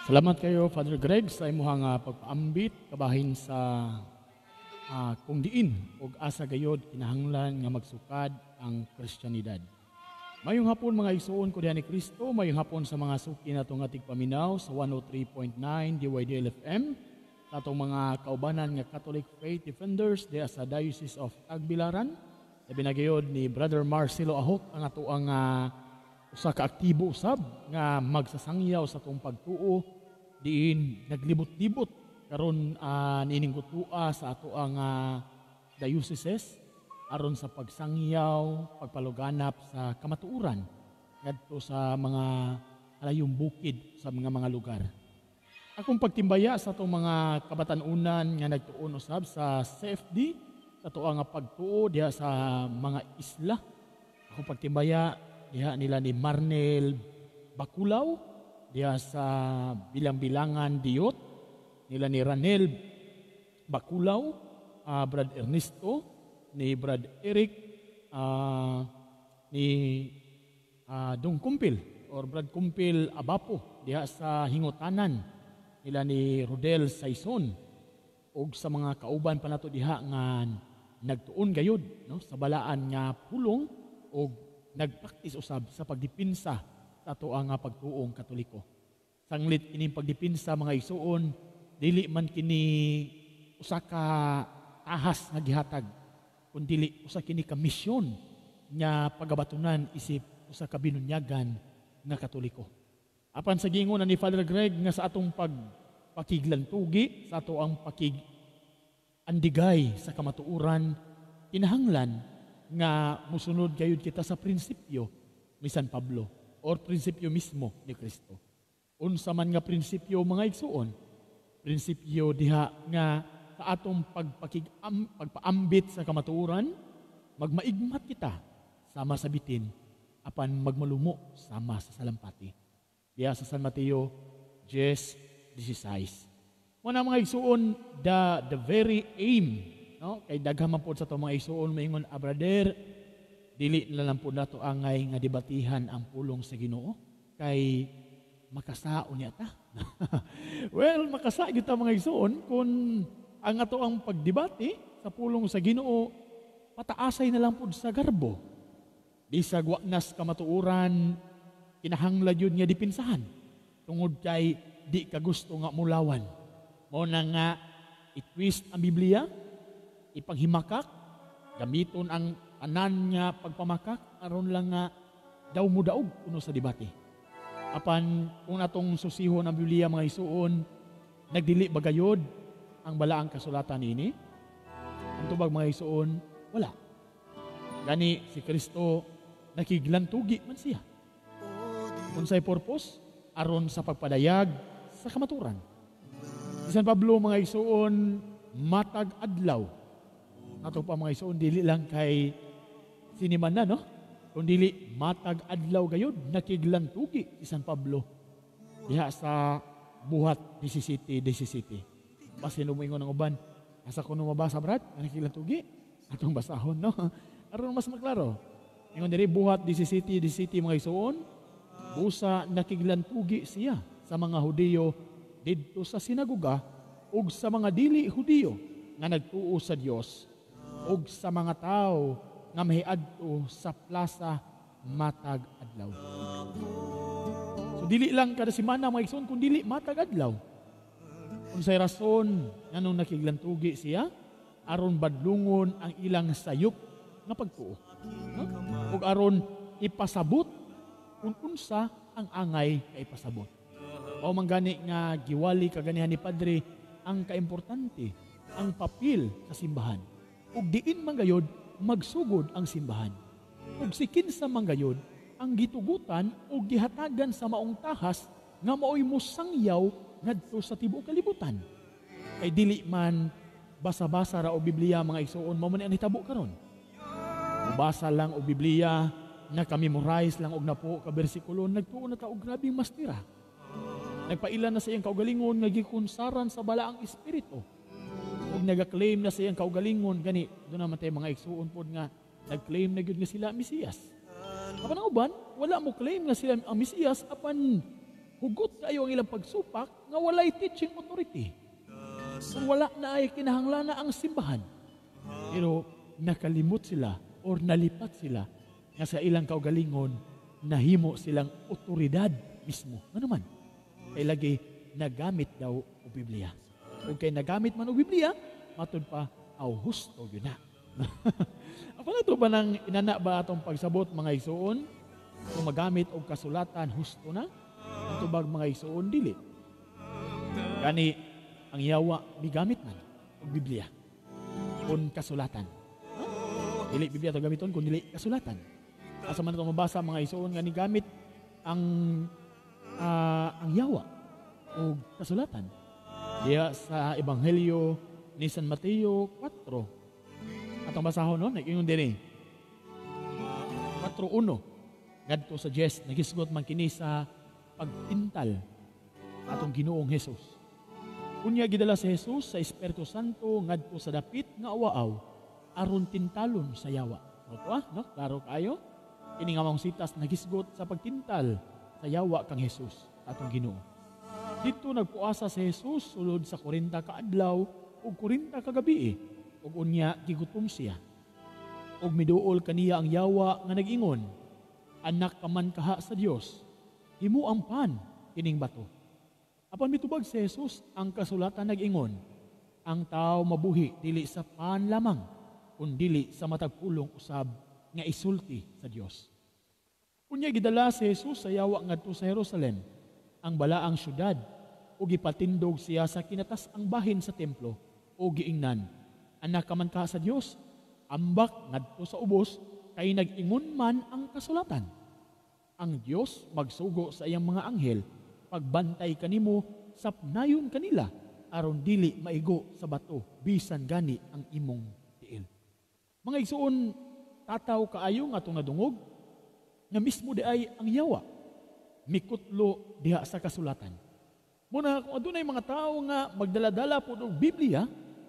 Salamat kayo, Father Greg, sa imuhang pagpaambit kabahin sa kung diin o asa gayod kinahanglan nga magsukad ang Kristyanidad. Mayong hapon mga igsoon ko diyan ni Kristo, mayong hapon sa mga suki na itong ating paminaw sa 103.9 DYDL FM, sa itong mga kaubanan nga Catholic Faith Defenders diya sa Diocese of Tagbilaran. Sabi na gayod ni Brother Marcelo Ahok ang ato ang usa ka aktibo usab nga magsasangyaw sa itong pagtuo diin naglibot-libot karon niining gutua sa ato ang dioceses aron sa pagsangyaw, pagpaluganap sa kamatuoran ngadto sa mga alayong bukid sa mga lugar. Akong pagtimbaya sa atong mga kabatan-unan nga nagtuon usab sa CFD sa ato nga pagtuo diha sa mga isla. Akong pagtimbaya diha nila ni Marnel Bakulaw diha sa Bilang-Bilangan Diyot, nila ni Ranel Bakulaw, Brad Ernesto, ni Brad Eric, ni Dong Kumpil or Brad Kumpil Abapo diha sa Hingutanan, nila ni Rodel Saison, og sa mga kauban pa nato diha nga nagtuon gayud no sa balaan nga pulong og nagpraktis usab sa pagdipinsa sa ato ang pagtuong Katoliko. Sanglit kining pagdipinsa mga igsoon, dili man kini usa ka tahas nga gihatag, kundi usa kini ka misyon nga pagabatunan isip usa ka binunyagan nga Katoliko. Apan sa gingon ni Father Greg nga sa atong pagpakiglantugi, sa ato ang andigay sa kamatuoran, kinahanglan nga musunod gayud kita sa prinsipyo ni San Pablo or prinsipyo mismo ni Kristo. Unsa man nga prinsipyo mga igsuon, prinsipyo diha nga sa atong pagpaambit sa kamatuoran, magmaigmat kita sama sa bitin, apan magmalumo sama sa salampati. Diha sa San Mateo 10:16. Muna mga igsuon, the very aim, no? Kay daghan man pod sa itong mga igsuon, maingon, brother, dili na lang po nato angay nga debatihan ang pulong sa Ginoo kay makasao niya ta. Well, makasa kita mga igsoon kung ang ato ang pagdebate sa pulong sa Ginoo pataasay na lang pud sa garbo. Di sa guwanas kamatuoran kinahanglan yun nga dipinsahan tungod kay di ka gusto nga mulawan. Mo na nga i-twist ang Biblia, ipanghimakak, gamiton ang anan nga pagpamakak aron lang nga daw mo daog kuno sa debate. Apan kung atong susihon ang Biblia mga isuon, nagdili bagayod ang balaang kasulatan ini? Ang tubag mga isuon, wala. Gani si Kristo nakiglantugi man siya. Unsay purpose aron sa pagpadayag sa kamaturan. Si San Pablo mga isuon matag adlaw. Ato pa mga isuon dili lang kay siniman na no? Kundi matag adlaw gayud nakiglantugi si San Pablo diha sa buhat 17. Basin umingon ng uban, asa ko nung mabasa brad, nakiglantugi atong basahon no. Aron mas maklaro. Ingon diri buhat 17 mga isuon, busa nakiglantugi siya sa mga Hudiyo didto sa sinagoga ug sa mga dili Hudiyo nga nagtuo sa Dios ug sa mga tao nga mahiadto sa plaza matag adlaw. So dili lang kada semana mga igsoon kun dili matag adlaw. Unsay rason nganong nakiglantugi siya aron badlungon ang ilang sayop nga pagtuo. No? Ug aron ipasabot kung unsa ang angay kay ipasabot. Mao man gani nga giwali kaganihan ni Padre ang kaimportante ang papel sa simbahan. Ug diin man gayud magsugod ang simbahan. Ug si kinsa man gayud ang gitugutan o gihatagan sa maong tahas nga maoy musangyaw ngadto sa tibuok kalibutan. Kay dili man basa-basa ra o Biblia mga igsoon, mao man ang hitabo karon. Mubasa lang o Biblia, nakamemorize lang og napo ka bersikulo, nagtuon na ta og grabing mastira. Nagpailan na sa iyang kaugalingon nga gikunsaran sa balaang espiritu. Ug nagaklaim na sa iyang kaugalingon gani do naman tay mga igsuon pod nga nag-claim na gyud nga sila ang Mesiyas. Apan ang uban, wala mo claim nga sila ang Mesiyas, apan hugot kayo ang ilang pagsupak nga walay teaching authority. Kung wala na ay kinahanglan na ang simbahan. Pero nakalimot sila or nalipat sila nga sa ilang kaugalingon nahimo silang otoridad mismo. Ano man? Kay lagi nagamit daw o Biblia. Kung kay nagamit man o Biblia, matod pa, aw husto yun na. Apa na ito ba nang inana ba atong pagsabot mga igsoon? Kung magamit o kasulatan, husto na? Ang tubag mga igsoon, dili. Gani, ang yawa, migamit man o Biblia. Kung kasulatan. Dili Biblia ito gamiton, kung dili kasulatan. Asa man ito mabasa mga igsoon, nga ni gamit ang yawa o kasulatan. Diya sa Ebanghelyo ni San Mateo 4. Atong basahon no, nag-ingon din 4:1. Ngadto sa Jes, nagisgot man kini sa pagtintal atong Ginoong Hesus. Unya gidala si Hesus sa Espiritu Santo ngadto sa dapit nga awaaw aron tintalon sa yawa. No? Klaro kayo? Kini nga mong sitas nagisgot sa pagtintal sa yawa kang Hesus atong Ginoo. Dito nagpuasa si Hesus sulod sa 40 ka adlaw ug 40 ka gabi. Ug unya gigutom siya. Ug miduol kaniya ang yawa nga nag-ingon, anak ka man kaha sa Dios, himo ang pan kining bato. Apan mitubag si Jesus, ang kasulatan nag-ingon, ang tao mabuhi dili sa pan lamang, kun dili sa matag pulong usab nga isulti sa Dios. Unya gidala si Jesus sa yawa ngadto sa Jerusalem, ang balaang syudad, ug ipatindog siya sa kinatas-ang bahin sa templo, ug giingnan, anak ka man ka sa Dios, ambak ngadto sa ubos, kay nag-ingon man ang kasulatan. Ang Dios magsugo sa iyang mga anghel, pagbantay kanimo, sapnayon kanila, aron dili maigo sa bato, bisan gani ang imong tiil. Mga igsoon, tataw kaayo nga itong nadungog, nga mismo di ay ang yawa, mikutlo diha sa kasulatan. Muna, kung adunay mga tao nga magdaladala po ng Biblia,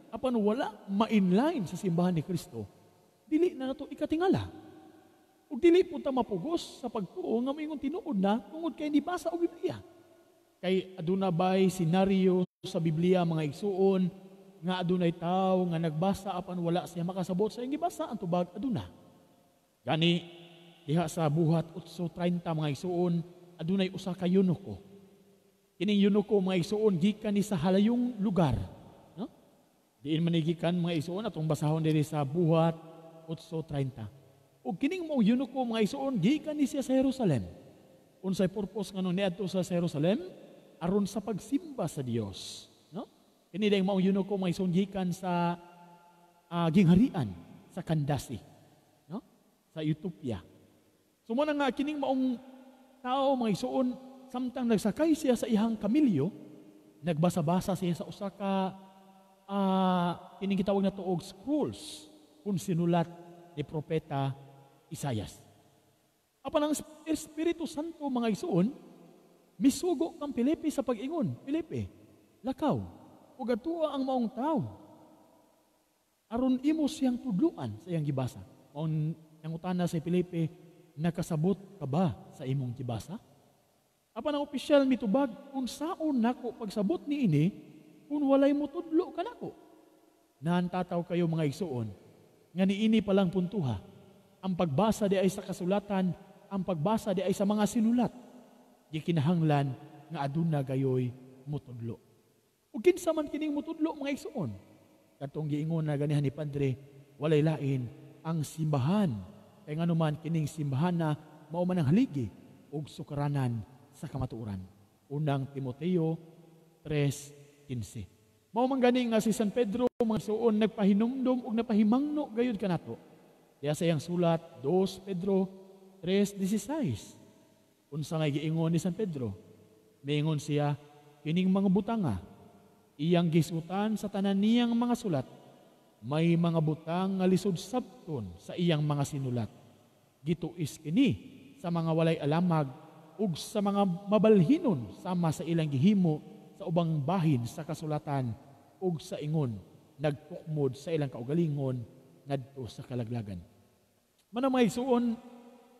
apan wala ma-inline sa simbahan ni Kristo, dili na nato ikatingala. Ug dili po ta mapugos sa pagtuo nga moingon tinuod na tungod kay hindi basa og Biblia. Kay aduna bay senaryo sa Biblia mga igsuon nga adunay tawo nga nagbasa apan wala siya makasabot sa iyang gibasa ang tubag aduna. Gani diha sa buhat 8:30 mga igsuon adunay usa ka eunuko. Kining eunuko mga igsuon gikan ni sa halayong lugar. Diin manigikan mga igsoon atong basahon diri sa buhat 8:30. Ug kining mao eunuko mga igsoon gikan ni siya sa Jerusalem. Unsay purpose nganong niadto sa Jerusalem aron sa pagsimba sa Dios, no? Kini dayang mao eunuko mga igsoon gikan sa gingharian sa Kandasi, no? Sa Ethiopia. So mo nga kining maong tao mga igsoon samtang nagsakay siya sa ihang kamilyo, nagbasa-basa siya sa usa ka kining gitawag na tuog scrolls kung sinulat ni Propeta Isaias. Apan ang Espiritu Santo mga igsoon, misugo kang Pilipi sa pag-ingon, Pilipi, lakaw, ug atua ang maong tao. Aron imo siyang tudluan sa iyang gibasa. Ang utana sa Pilipi, nakasabot ka ba sa imong gibasa? Apan ang opisyal mitubag, kung saon nako pagsabot ni ini, kung walay mo tudlo ka nako. Nahantataw kayo mga igsuon, nga niini palang puntuha, ang pagbasa di ay sa kasulatan, ang pagbasa di ay sa mga sinulat, di kinahanglan nga aduna gayoy mutudlo. Ug kinsa man kining mutudlo mga igsuon, katong giingon na ganihan ni Padre, walay lain ang simbahan, kay nganuman kining simbahan na mao man ang haligi ug sukaranan sa kamatuoran. Unang Timoteo 3:15. Mao man gani nga si San Pedro mga igsuon nagpahinumdom ug napahimangno gayud kanato. Diya sa iyang sulat 2 Pedro 3:16. Unsa nga giingon ni San Pedro? Miingon siya, kining mga butanga iyang gisutan sa tanan niyang mga sulat. May mga butang nga lisod sabton sa iyang mga sinulat. Gituis kini sa mga walay alamag ug sa mga mabalhinon sama sa ilang gihimo sa ubang bahin sa kasulatan ug sa ingon nagtukmod sa ilang kaugalingon ngadto sa kalaglagan. Manang mga igsuon,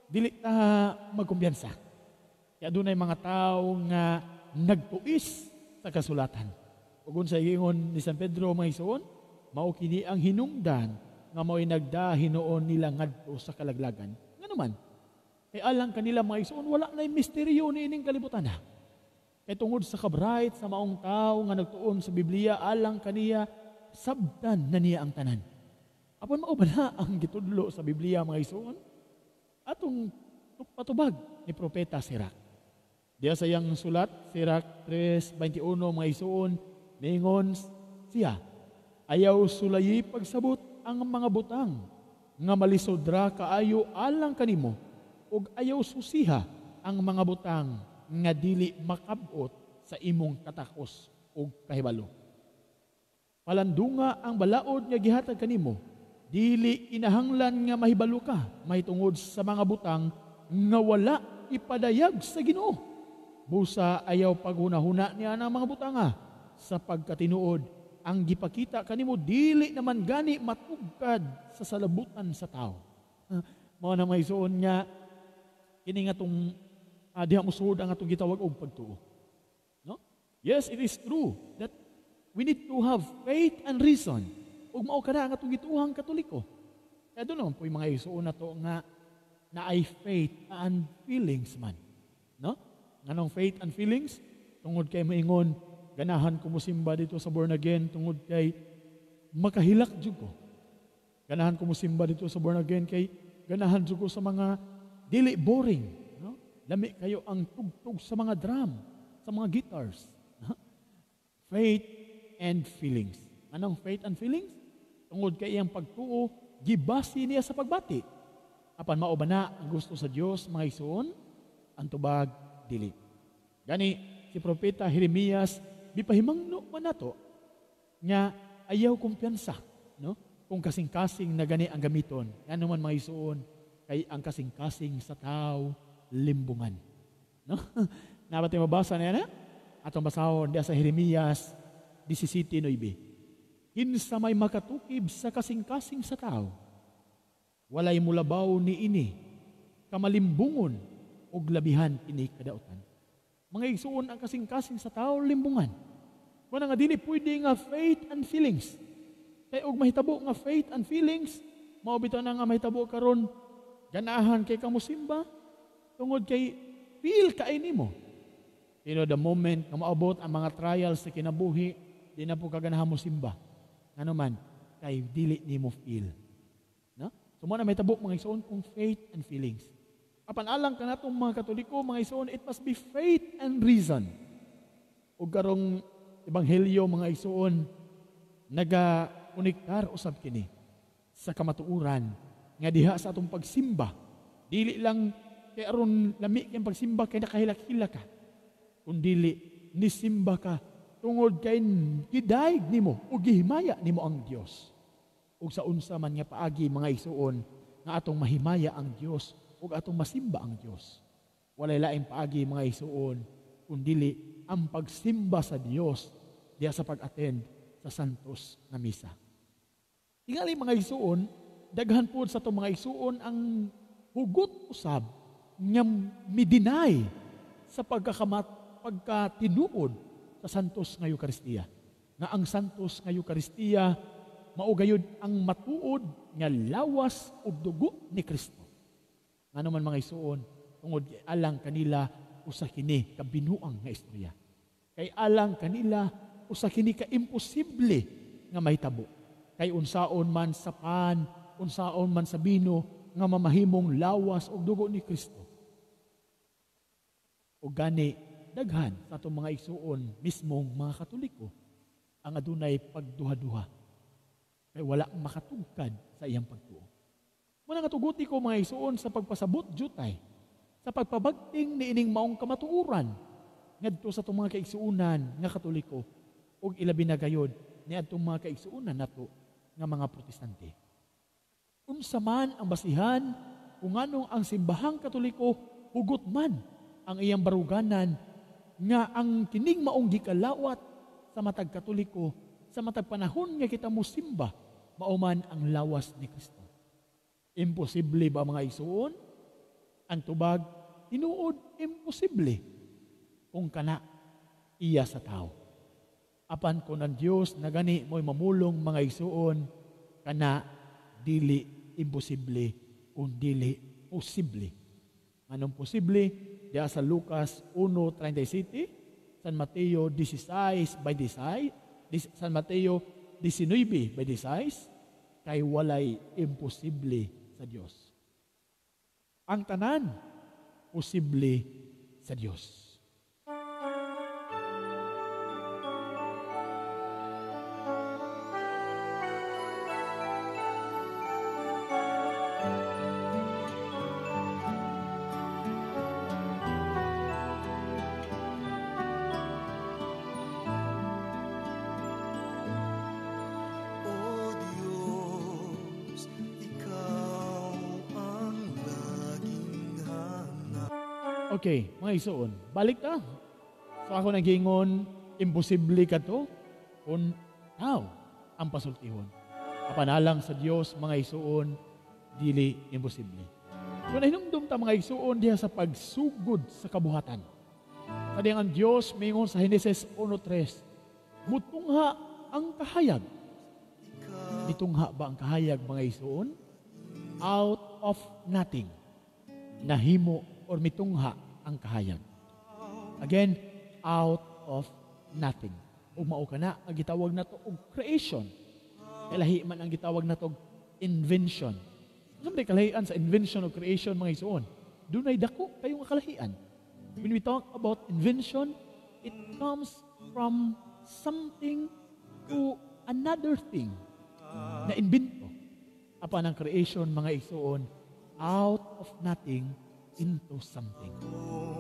dili ta magkumpiyansa. Kaya doon ay mga tao nga nagtuis sa kasulatan. Ug sa ingon ni San Pedro mga igsuon, mao kini ang hinungdan nga mao'y nagdahi noon nila ngadto sa kalaglagan. Nga naman, kay alang kanila mga igsuon, wala na'y misteryo ni ining kalibutan na. Kay tungod sa kabright sa maong tao nga nagtuon sa Biblia, alang kaniya, sabdan na niya ang tanan. Apon mao ba na ang gitudlo sa Biblia mga igsuon? Atong patubag ni Propeta Sirach. Diya sa iyang sulat, Sirach 3:21 mga igsuon, ningon siya, ayaw sulayi pagsabot ang mga butang, nga malisod ra kaayo alang kanimo, ug ayaw susiha ang mga butang, nga dili makabot sa imong katakos ug kahibalo. Palandunga ang balaod nga gihatag kanimo, dili inahanglan nga mahibalo ka, mahitungod sa mga butang nga wala ipadayag sa Ginoo. Busa ayaw paghunahuna niya ng mga butanga, sa pagkatinuod ang gipakita kanimo dili naman gani matugkad sa salabutan sa tao. Mao na may suon nga kini nga tong diha mosuod ang atong gitawag og pagtuo. No? Yes, it is true that we need to have faith and reason. Ug mao kada ang atong gituohang Katoliko. Kaya doon naman po yung mga isuon na to nga na ay faith and feelings man. No? Nganong faith and feelings? Tungod kay maingon, ganahan ko musimba dito sa born again, tungod kay makahilak jud ko. Ganahan ko musimba dito sa born again kay ganahan jud ko sa mga dili boring. No? Lami kayo ang tugtog sa mga drum, sa mga guitars. No? Faith and feelings. Anong faith and feelings? Tungod kay iyang pagtuo, gibasi niya sa pagbati. Apan mao ba na ang gusto sa Dios mga igsoon? Ang tubag dili. Gani si propeta Jeremias bipahimangno man nato nga ayaw kumpiyansa, no? Kung kasing-kasing na gani ang gamiton. Ano man mga igsoon, kay ang kasing-kasing sa tao limbungan. No? Napati mabasa na yan, atong basahon diya sa Jeremias 17:9. Kinsa may makatukib sa kasing-kasing sa tao, walay mulabaw ni ini, kamalimbungon og labihan ini kadautan. Mga igsuon ang kasing-kasing sa tao limbungan. Kung nga dili pwede nga faith and feelings. Kay og mahitabo nga faith and feelings, mao bitaw na nga mahitabo karon ganahan kay kamo simba tungod kay feel kay nimo. You know, the moment nga maabot ang mga trials sa kinabuhi, di na po kaganahan mo simba. Ano man, kay dili nimo feel. No? So mo na mahitabo mga igsoon kung faith and feelings. Apan alang kanatong mga Katoliko, mga igsoon, it must be faith and reason. Ug karong ebanghelyo mga igsoon, naga-konektar usab kini sa kamatuoran nga diha sa atong pagsimba. Dili lang kay aron lami kay pagsimba kay nakahilak-hilak ka. Kun dili nisimba ka tungod kay gidayeg nimo ug gihimaya nimo ang Dios. Ug sa unsa man nga paagi mga igsoon nga atong mahimaya ang Dios ug atong masimba ang Dios. Walay laing paagi mga igsoon kundili ang pagsimba sa Dios diya sa pag-attend sa santos nga misa. Tingali mga igsoon, daghan pod sa itong mga igsoon ang hugot usab nga midinay sa pagkatinuod sa santos nga Eucharistia. Nga ang santos nga Eucharistia maugayod ang matuod nga lawas ug dugo ni Kristo. Ngano man mga igsoon, tungod alang kanila usa kini ka binuang nga istorya. Kay alang kanila usa kini ka imposible nga mahitabo. Kay unsaon man sa pan, unsaon man sa bino nga mamahimong lawas ug dugo ni Kristo. Ug gani daghan sa atong mga igsuon mismong mga Katoliko ang adunay pagduha-duha. Kay wala makatugkad sa iyang pagtuo. Muna nga tuguti ko mga igsuon sa pagpasabot jutay, sa pagpabagting ni ining maong kamatuoran ngadto sa atong mga kaigsuunan nga Katoliko ug ilabi na gayod ni adtong mga kaigsuunan nato nga mga Protestante. Unsa man ang basihan kung anong ang simbahang Katoliko hugot man ang iyang baruganan nga ang kining maong gikalawat sa matag Katoliko sa matag panahon nga kita mosimba mao man ang lawas ni Kristo. Imposible ba mga igsuon? Ang tubag, tinuod, imposible. Kung kana, iya sa tao. Apan ko ng Diyos na gani mo'y mamulong mga igsuon, kana, dili imposible, kung dili posible. Anong posible? Diya sa Lucas 1:37, San Mateo 16:16, San Mateo 19:16, kay walay imposible sa Dios. Ang tanan, posible sa Dios. Okay, mga igsoon, balik ta. So ako nagingon, imposible ka to, kung tao ang pasultihon. Kapanalang sa Dios, mga igsoon, dili imposible. So nahinumdum ta mga igsoon diha sa pagsugod sa kabuhatan. Kadi ang Dios mingon sa Henesis 1:3, mutungha ang kahayag. Mitungha ba ang kahayag mga igsoon? Out of nothing. Nahimo or mitungha ang kahayag. Again, out of nothing. Umao ka na, ang gitawag na to og creation. Kalahi man ang gitawag na to og invention. Siyempre, kalahian sa invention o creation, mga igsoon, dunay dako kayong kalahian. When we talk about invention, it comes from something to another thing na invento. Apan ang creation, mga igsoon, out of nothing into something.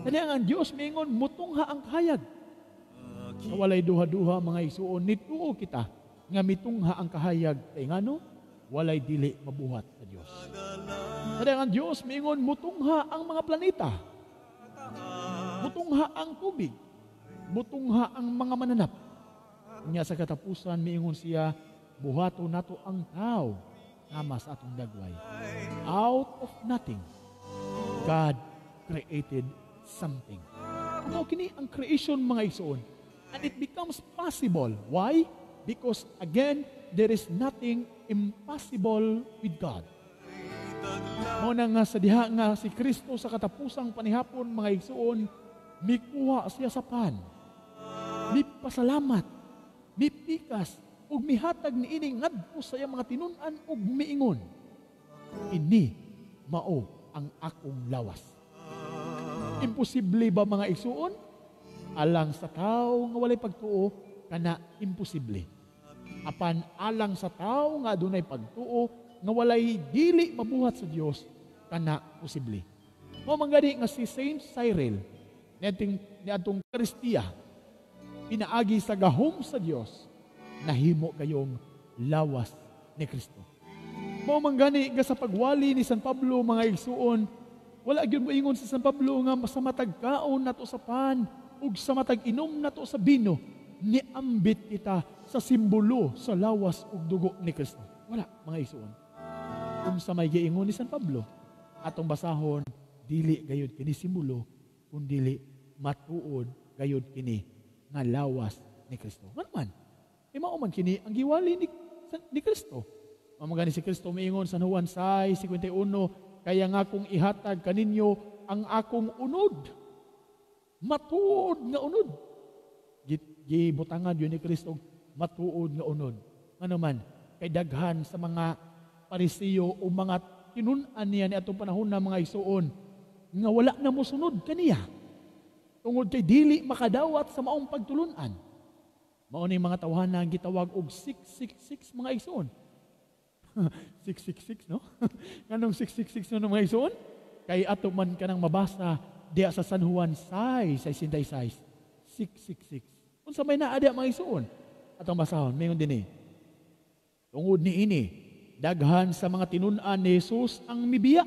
Kaya ang Diyos mingon, mutungha ang kahayag. Walay duha-duha mga igsoon, nituo kita nga mitungha ang kahayag kay ngano walay dili mabuhat sa Dios. Kaya ang Diyos mingon, mutungha ang mga planeta. Mutungha ang tubig. Mutungha ang mga mananap. Nya sa katapusan miingon siya, buhato nato ang tao sama sa atong dagway. Out of nothing, God created something. Ano kini ang creation, mga igsoon? And it becomes possible. Why? Because again, there is nothing impossible with God. Muna nga sa diha nga si Kristo sa katapusang panihapon, mga igsoon, mikuha siya sa pan. Mipasalamat, mipikas, ug mihatag ni ini ngadto sa iyang mga tinun-an ug miingon, ini mao ang akong lawas. Imposible ba mga igsoon? Alang sa tao nga walay pagtuo, kana imposible. Apan alang sa tao nga adunay pagtuo, nga walay dili mabuhat sa Dios, kana posible. Mao man gani nga si Saint Cyril niadtong Kristiya, pinaagi sa gahom sa Dios, nahimo kayong lawas ni Kristo. Mao man gani nga sa pagwali ni San Pablo, mga igsuon, wala gyud moingon si San Pablo nga sa matag kaon nato sa pan ug sa matag inom nato sa bino, niambit kita sa simbolo sa lawas ug dugo ni Kristo. Wala, mga igsuon. Kung sa may giingon ni San Pablo, atong basahon, dili gayud kini simbolo, kun dili matuod gayud kini nga lawas ni Kristo. Ngano man? Mao man kini ang giwali ni Kristo. Mamagani si Kristo miingon sa Juan 6:51, kaya nga kung ihatag kaninyo ang akong unod. Matuod nga unod. Gibutangan yun ni Kristo, matuod nga unod. Ano man, kay daghan sa mga Parisiyo o mga tinun-an niya ni atong panahon na mga igsuon, nga wala na mo sunod kaniya. Tungod kay dili makadawat sa maong pagtulunan. Mao ni mga tawhana ang gitawag og 666 mga igsuon. 666, no? Nganong 666 no mga igsoon? Kay ato man kanang mabasa diya sa San Juan 6:66. 666. Unsa may naa diya mga igsoon? Atong basahon, mayon dinhi. Tungod ni ini, daghan sa mga tinun-an ni Jesus ang mibiya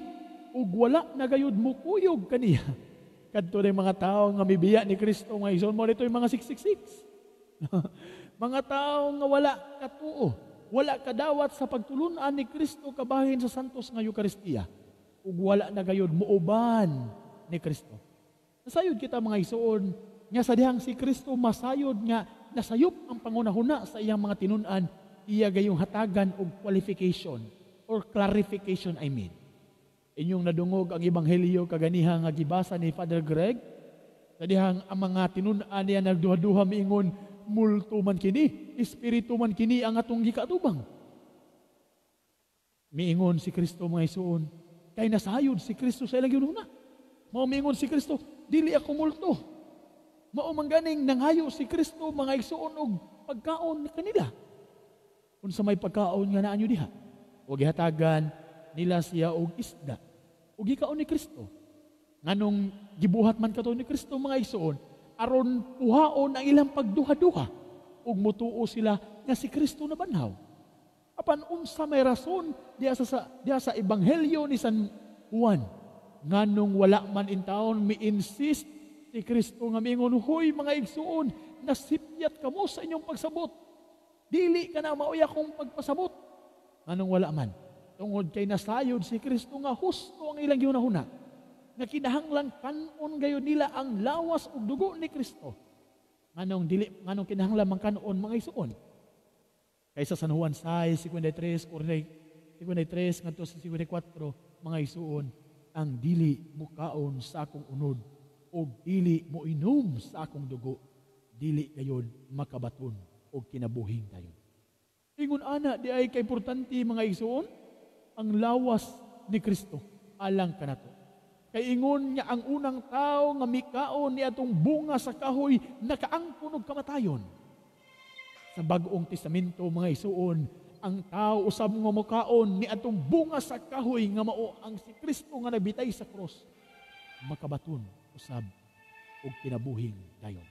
ug wala na gayud mukuyog kaniya. Kadto ni mga tawo nga mibiya ni Kristo nga igsoon mo dito yung mga 666. Mga tawo nga wala katuo. wala kadawat sa pagtulunan ni Kristo kabahin sa santos nga Eucharistia. Ug wala na gayud muuban ni Kristo. Nasayod kita mga igsoon, nga sa dihang si Kristo masayod nga nasayop ang pangunahuna sa iyang mga tinunan, iya gayong hatagan og qualification or clarification I mean. Inyong nadungog ang ebanghelyo kaganiha nga gibasa ni Father Greg, sa dihang ang mga tinunan niya nagduha-duha miingon, multo man kini, espiritu man kini ang atong gikatubang. Miingon si Kristo mga igsoon, kay nasayod si Kristo sa ilang ginuna. Mao miingon si Kristo, dili ako multo. Mao man ganing nanghayo si Kristo mga igsoon og pagkaon kanila. Unsa may pagkaon nga naa nyo diha? O gihatagan nila siya og isda. O gikaon ni Kristo. Nganong gibuhat man kato ni Kristo mga igsoon, aron puhaon ang ilang pagduha-duha ug mutuo sila nga si Kristo na banhaw. Apan unsa may rason diha sa ebanghelyo ni San Juan nganong wala man in taon mi-insist si Kristo nga miingon, "Hoy mga igsoon, nasipyat kamo sa inyong pagsabot. Dili ka na mauya kong pagpasabot." Nganong wala man? Tungod kay nasayod si Kristo nga husto ang ilang gihunahuna. Nga kinahanglan kanon gayon nila ang lawas ug dugo ni Kristo. Nganong kinahanglan man kanon mga igsoon. Kaysa San Juan 6:53 ngadto sa 54 mga igsoon, ang dili mukaon sa akong unod o dili mo inom sa akong dugo, dili gayon makabaton o kinabuhing gayon. Ingon ana di ay kaimportante mga igsoon ang lawas ni Kristo alang kanato. Kay ingon niya ang unang tao nga mikaon ni atong bunga sa kahoy nakaangkon og kamatayon. Sa Bagong Testamento mga igsoon, ang tao usab nga mokaon ni atong bunga sa kahoy nga mao ang si Kristo nga nabitay sa krus, makabaton usab og kinabuhing dayon.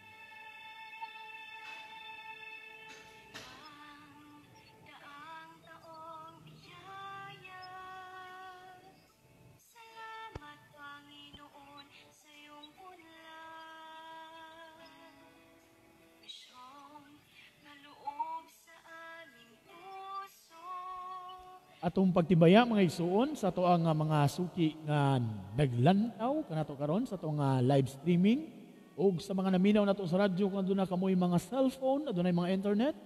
Atong pagtibaya mga igsoon sa ato ang mga suki nga naglantaw kanato karon sa ato nga live streaming ug sa mga naminaw nato sa radyo kung aduna kamoy mga cellphone, adunay mga internet,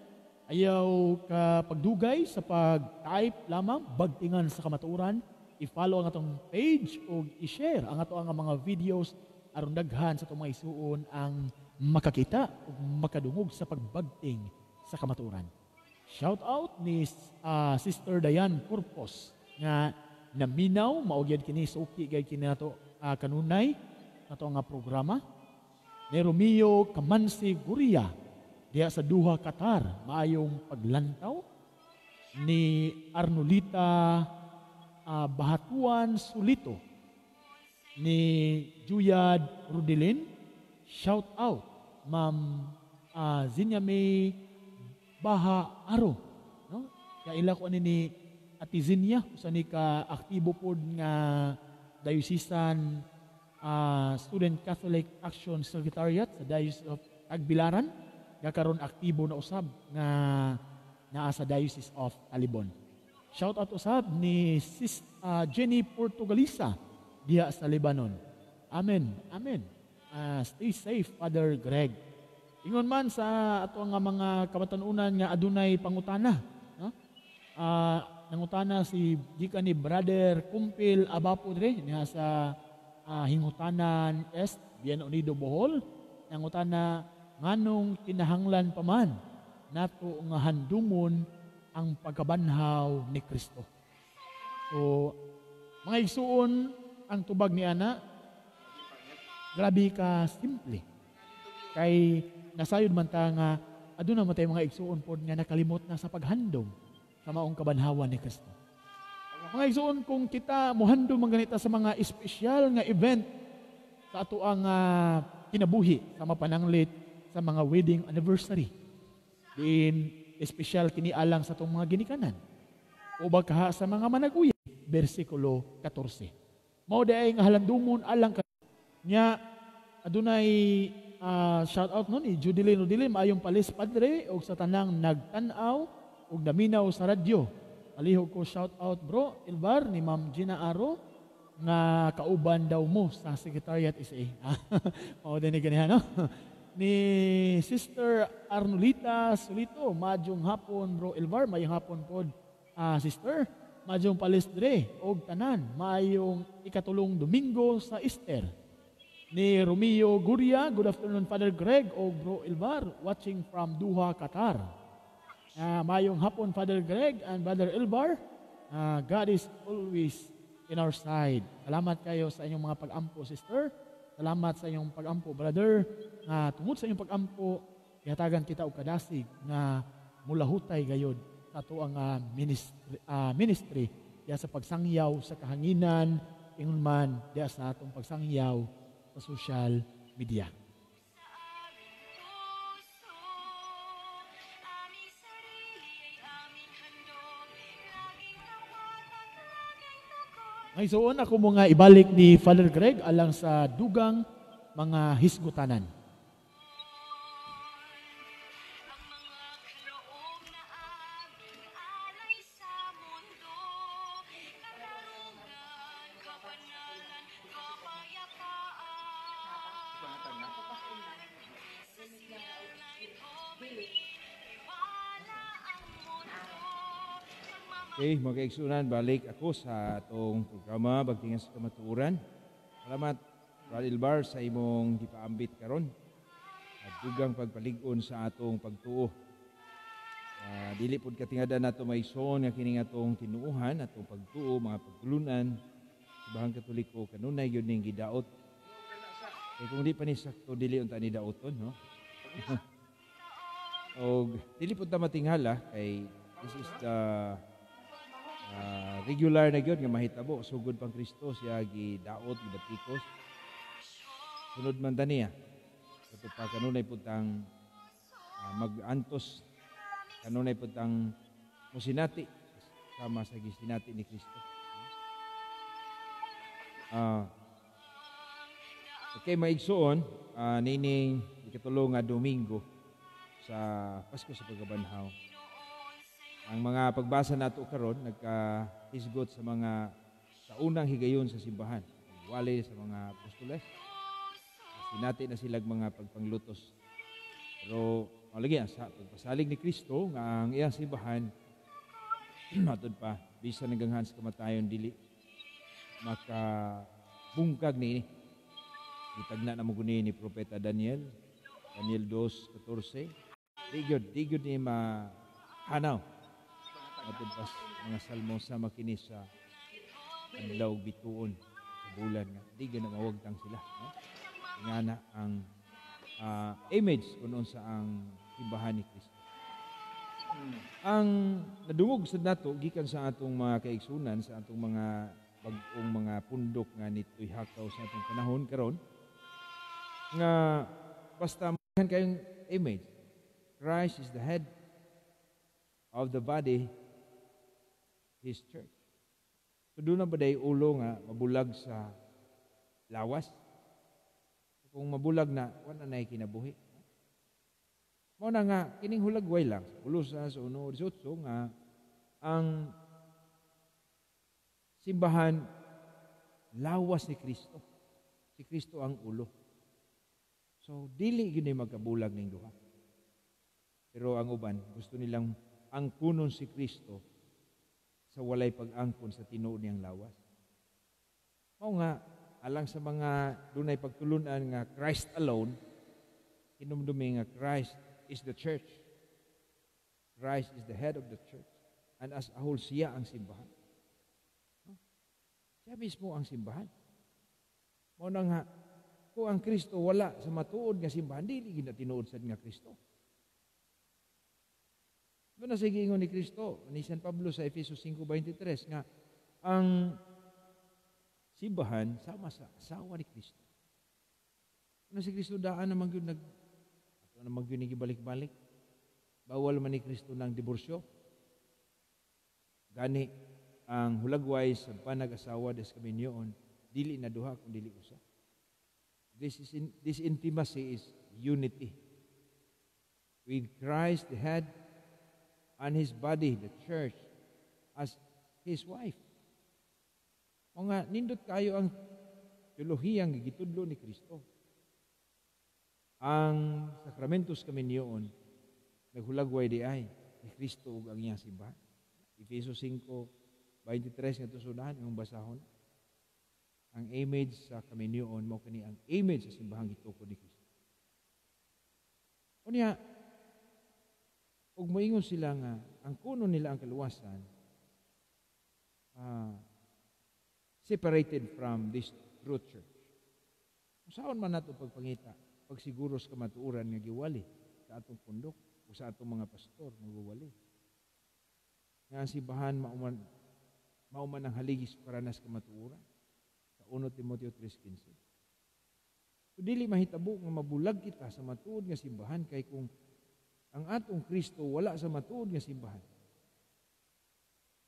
ayaw ka pagdugay sa pag-type lamang bagtingan sa kamatuoran, i-follow ang atong page ug i-share ang ato ang mga videos aron daghan sa atong mga igsoon ang makakita ug makadungog sa pagbagting sa kamatuoran. Shout out ni Sister Diane Purpos nga naminaw maugyad kini suki gay kini nato kanunay nato nga programa. Ni Romeo Kamansi Guria diha sa Doha, Qatar, maayong paglantaw. Ni Arnolita Bahatuan Sulito, ni Juyad Rudilin, shout out Ma'am Zinyame Baha Aro, no? Kaya ila ko ni Ati Zinya, usa ni ka aktibo pod nga diocesan Student Catholic Action Secretariat sa Diocese of Tagbilaran, gakaron aktibo na usab nga naa sa Diocese of Talibon. Shout out usab ni Sis Jenny Portugalisa diha sa Lebanon. Amen. Amen. Stay safe, Father Greg. Ingon man sa ato nga mga kamatanunan nga adunay pangutana, no? Nangutana si gikan ni Brother Kumpil Abapo dire niya sa Hingutanan Est, Bien Unido, Bohol. Nangutana nganong kinahanglan pa man nato nga handumon ang pagkabanhaw ni Kristo. So, mga igsuon, ang tubag ni ana, grabe ka simple. Kay nasayod man ta nga aduna man tay mga igsuon pod nga nakalimot na sa paghandom sa maong kabanhawan ni Kristo. Mga igsuon, kung kita mohandom man ganita sa mga espesyal nga event sa ato ang kinabuhi sa mapananglit sa mga wedding anniversary, diin espesyal kini alang sa atong mga ginikanan o baka sa mga managuya, versikulo 14. Mao day nga halandumon alang nya adunay shout out no ni Judilin Udilin maayong palis padre og sa tanang nagtan-aw ug naminaw sa radyo. Palihog ko shout out bro Ilbar ni Ma'am Gina Aro nga kauban daw mo sa Secretariat SA. O din ganihan no. Ni Sister Arnolita Solito, madyong hapon bro Ilbar, mayong hapon pod sister. Madyong palisdre og tanan, mayong ikatulong Domingo sa Easter. Ni Romeo Guria, good afternoon Father Greg o Bro Ilbar, watching from Doha, Qatar. Mayong hapon Father Greg and Brother Ilbar. God is always in our side. Salamat kayo sa inyong mga pag-ampo, sister. Salamat sa inyong pag-ampo, brother. Tungod sa inyong pag-ampo, ihatagan kita og kadasig nga mulahutay gayod sa ato ang ministry diya sa pagsangyaw sa kahanginan, ingon man diya sa atong pagsangyaw sa social media. Ngay suon ako mga ibalik ni Father Greg alang sa dugang mga hisgutanan. Okay, mga kaigsunan, balik ako sa atong programa Bagtingan sa Kamatuoran. Salamat, Brad Ilbar, sa imong gipaambit karon at dugang pagpalig-on sa atong pagtuo. Dili pod katingada nato may son nga kini atong tinuuhan, atong pagtuo, mga pagtulunan, subahang Katoliko kanunay gyud ning gidaot. Kay kung di pa ni sakto dili unta ni daoton, no? Og dili pod ta matingala kay this is the regular na gyud nga mahitabo sugod pang Kristo siya gidaot gibatikos. Sunod man ta niya. Kato pa kanunay pud tang mag-antos, kanunay pud tang musinati sama sa gisinati ni Kristo. Okay, maigsuon, nining ikatulo nga Domingo sa Pasko sa Pagkabanhaw. Ang mga pagbasa nato karon nagkahisgot sa mga kaunang higayon sa simbahan. Wali sa mga apostoles. Sinati na silang mga pagpanglutos. Pero lagi sa pagpasalig ni Kristo nga ang iyang simbahan matod pa bisan hanggang sa kamatayon dili makabungkag ni gitagna na mo guni ni Propeta Daniel 2:14. Digod ni mahanaw matod pa mga salmo sa makinis sa adlaw bituon sa bulan nga digod na mawagtang sila, no? Nga na ang image kunon sa ang simbahan ni Kristo. Ang nadungog sa nato gikan sa atong mga kaigsunan, sa atong mga bag-ong mga pundok nga nito'y hakaw sa atong panahon karon nga basta mahan kayong image. Christ is the head of the body, His church. So doon na ba day ulo nga mabulag sa lawas? Kung mabulag na, wala na kinabuhi. Mo na nga, kining hulagway lang. Ulusa sa 1:18 nga ang simbahan lawas ni Kristo. Si Kristo ang ulo. So, dili yun ay magkabulag ng duha. Pero ang uban, gusto nilang angkunon si Kristo sa walay pag-angkon sa tinuod niyang lawas. Mao nga, alang sa mga dunay pagtulunan nga Christ alone, hinumdumi nga Christ is the church. Christ is the head of the church. And as a whole, siya ang simbahan. Siya mismo ang simbahan. Mao na nga, kung ang Kristo wala sa matuod nga simbahan, dili gina tinuod sad nga Kristo. Doon na sa giingon ni Kristo, ni San Pablo sa Efesos 5:23, nga ang simbahan sama sa asawa ni Kristo. Ano si Kristo daan naman yun naman yun gibalik-balik. Bawal man ni Kristo ng diborsyo. Gani ang hulagway sa panag-asawa des kaminyoon, dili na duha kung dili usa. This intimacy is unity. With Christ the head and his body, the church, as his wife. O nga, nindot kayo ang teolohiyang gigitudlo ni Kristo. Ang sakramentos kami niyon, naghulagway di ay, ni Kristo ug ang iyang simbahan. Efeso 5:23 nga tusudahan ang basahon. Ang image sa kami niyon, mo kani ang image sa simbahang gitukod ni Kristo. Unya, ug moingon sila nga, ang kuno nila ang kaluwasan, separated from this true church. Saan man nato pagpangita, pagsiguro sa kamatuoran nga giwali sa atong pundok o sa atong mga pastor magwali. Nga ang simbahan mauman ang haligis para nas kamatuoran. Sa 1 Timoteo 3:15. So dili mahitabo nga mabulag kita sa matuod nga simbahan kay kung ang atong Kristo wala sa matuod nga simbahan.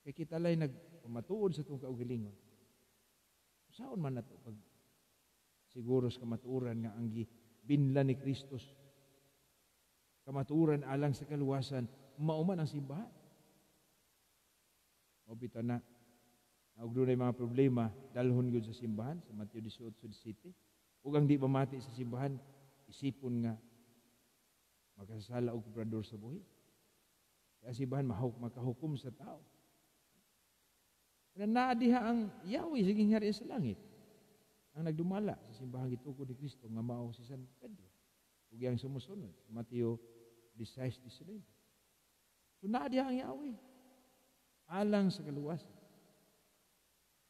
Kay kita lay nagpamatuod sa itong kaugalingon. Saan man nato pag siguro sa kamatuoran nga ang binla ni Kristo, kamatuoran alang sa kaluwasan, mauman ang simbahan. O bitaw na, ug dunay mga problema, dalhon gyud sa simbahan, sa Mateo 18:17. Ug ang di pamati sa simbahan, isipon nga, magkasala og kubrador sa buhi. Kaya simbahan makahukom sa tao. Naadiha ang Yahweh siging hari sa langit. Ang nagdumala sa simbahang gitukod ni Kristo nga mao si San Pedro. Ug yang sumusunod, Mateo 16:19. So naadiha ang Yahweh alang sa kaluwasan.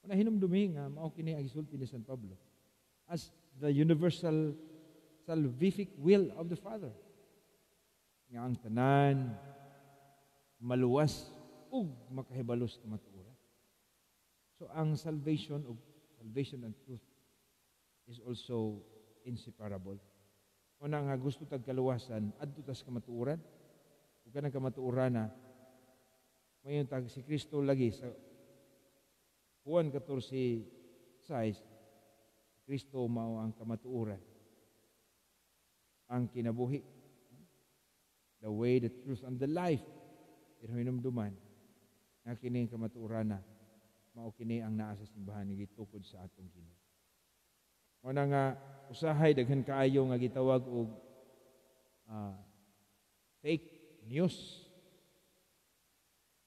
Una hinumdumi nga mao kini ang gisulti ni San Pablo as the universal salvific will of the Father. Nga ang tanan maluwas ug makahibalos ka matuoran. So ang salvation and truth is also inseparable. Una nga gusto tag kaluwasan adto tas kamatuoran. Ug kanang kamatuoran na mayon tag si Kristo lagi sa Juan 14:6, Kristo mao ang kamatuoran, ang kinabuhi, the way, the truth, and the life. Pero hinumduman nga kini kamatuoran na mao kini ang naa sa simbahan nga gitukod sa atong Ginoo. Mao na nga usahay daghan kaayo nga gitawag og fake news.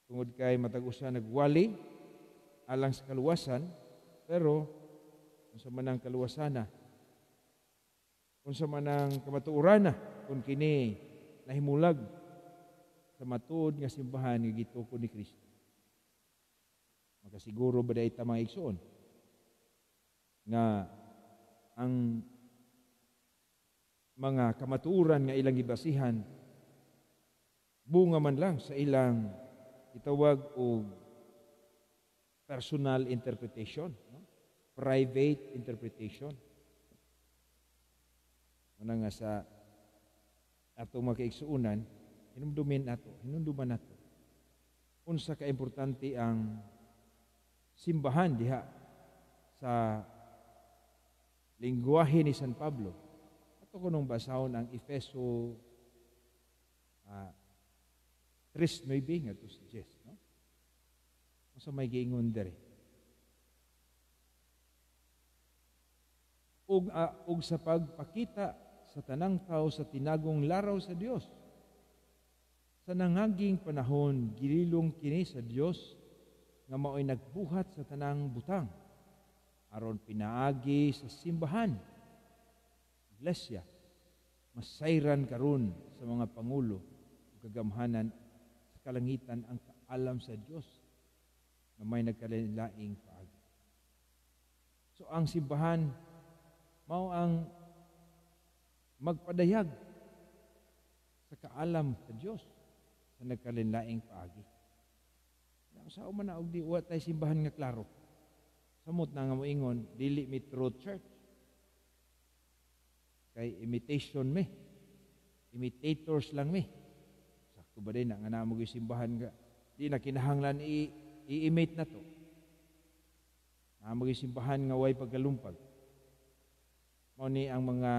Tungod kay matag usa nagwali alang sa kaluwasan, pero unsa man ang kaluwasan na, unsa man ang kamatuoran na, kung kini nahimulag sa matuod nga simbahan nga gitukod ni Kristo. Makasiguro ba dahi tamang igsoon nga ang mga kamatuoran nga ilang gibasihan bunga man lang sa ilang itawag og personal interpretation, no? Private interpretation. Una nga sa atong mga kaigsuunan, hinumduman nato unsa ka importante ang simbahan diha sa lingwahe ni San Pablo. Ato ko nung basahon ang Efeso 3:9 nga to suggest, no? Sa may giingon dere. Ug sa pagpakita sa tanang tao sa tinagong laraw sa Dios. Sa nangaging panahon, gililong kini sa Dios nga mao'y nagbuhat sa tanang butang aron pinaagi sa simbahan, iglesia, masayran karon sa mga pangulo ug kagamhanan sa kalangitan ang kaalam sa Dios na may nagkalain-laing paagi. So ang simbahan mao ang magpadayag sa kaalam sa Dios sa nagkalain-laing paagi. Sa man na og di wa tay simbahan nga klaro. Samot na nga moingon dili mi true church. Kay imitation me. Imitators lang me. Sakto ba din nga namo gyud simbahan nga di na kinahanglan i-imate na to. Namo gyud simbahan nga way pagkalumpag. Mao ni ang mga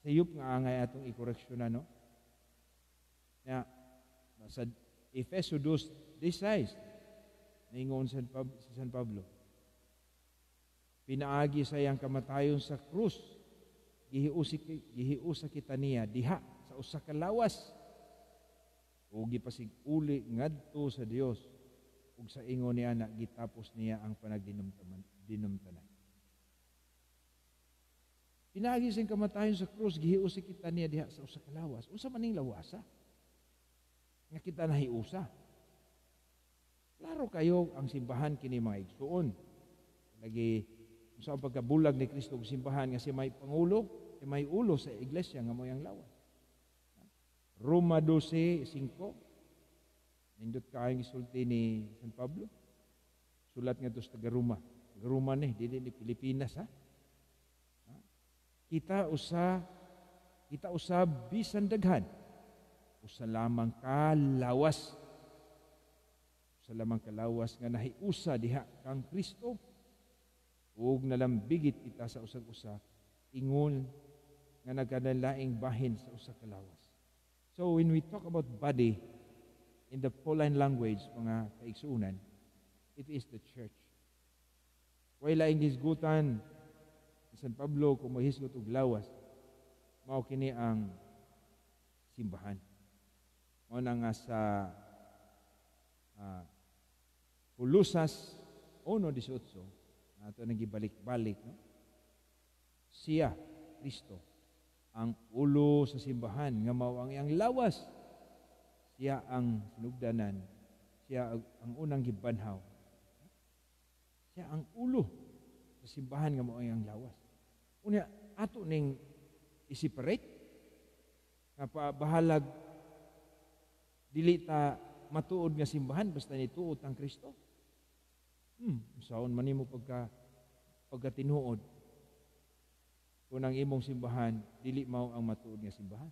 sayop nga angay atong ikoreksyonan, no? Ya Sa Efeso 2:16, naingon si San Pablo, pinaagi sa iyang kamatayon sa krus, gihiusa kita niya diha sa usa ka lawas, ug gipasig-uli ngadto sa Dios, ug sa ingon niya na gitapos niya ang panagdinumtanan. Pinaagi sa iyang kamatayon sa krus, gihiusa kita niya diha sa usa ka lawas. Unsa man ning lawasa nga kita nahiusa? Klaro kayo ang simbahan kini mga igsuon. Lagi sa pagkabulag ni Kristo og simbahan nga si may pangulo, si may ulo sa iglesia nga mo'y ang lawas. Roma 12:5. Nindot kaayong isulti ni San Pablo. Sulat nga to sa taga Roma. Taga Roma ni, dili ni Pilipinas ha. Kita usab bisan daghan. Usa lamang kalawas. Usa lamang kalawas nga nahiusa diha kang Kristo. Ug nalambigit kita sa usag-usa ingon nga nagkadalaing bahin sa usa ka lawas. So when we talk about body in the Pauline language, mga kaigsuunan, it is the church. Way laing gisgutan ni San Pablo kung mahisgot og lawas, mao kini ang simbahan. Mao na nga sa Colosas 1:18, ato nang gibalik-balik, no? Siya, Kristo, ang ulo sa simbahan nga mao ang iyang lawas. Siya ang sinugdanan, siya ang unang gibanhaw. Siya ang ulo sa simbahan nga mao ang iyang lawas. Unya ato ning i-separate nga bahalag dili ta matuod nga simbahan basta nituod ang Kristo. Saon man nimo pagkatinuod kung ang imong simbahan dili mao ang matuod nga simbahan.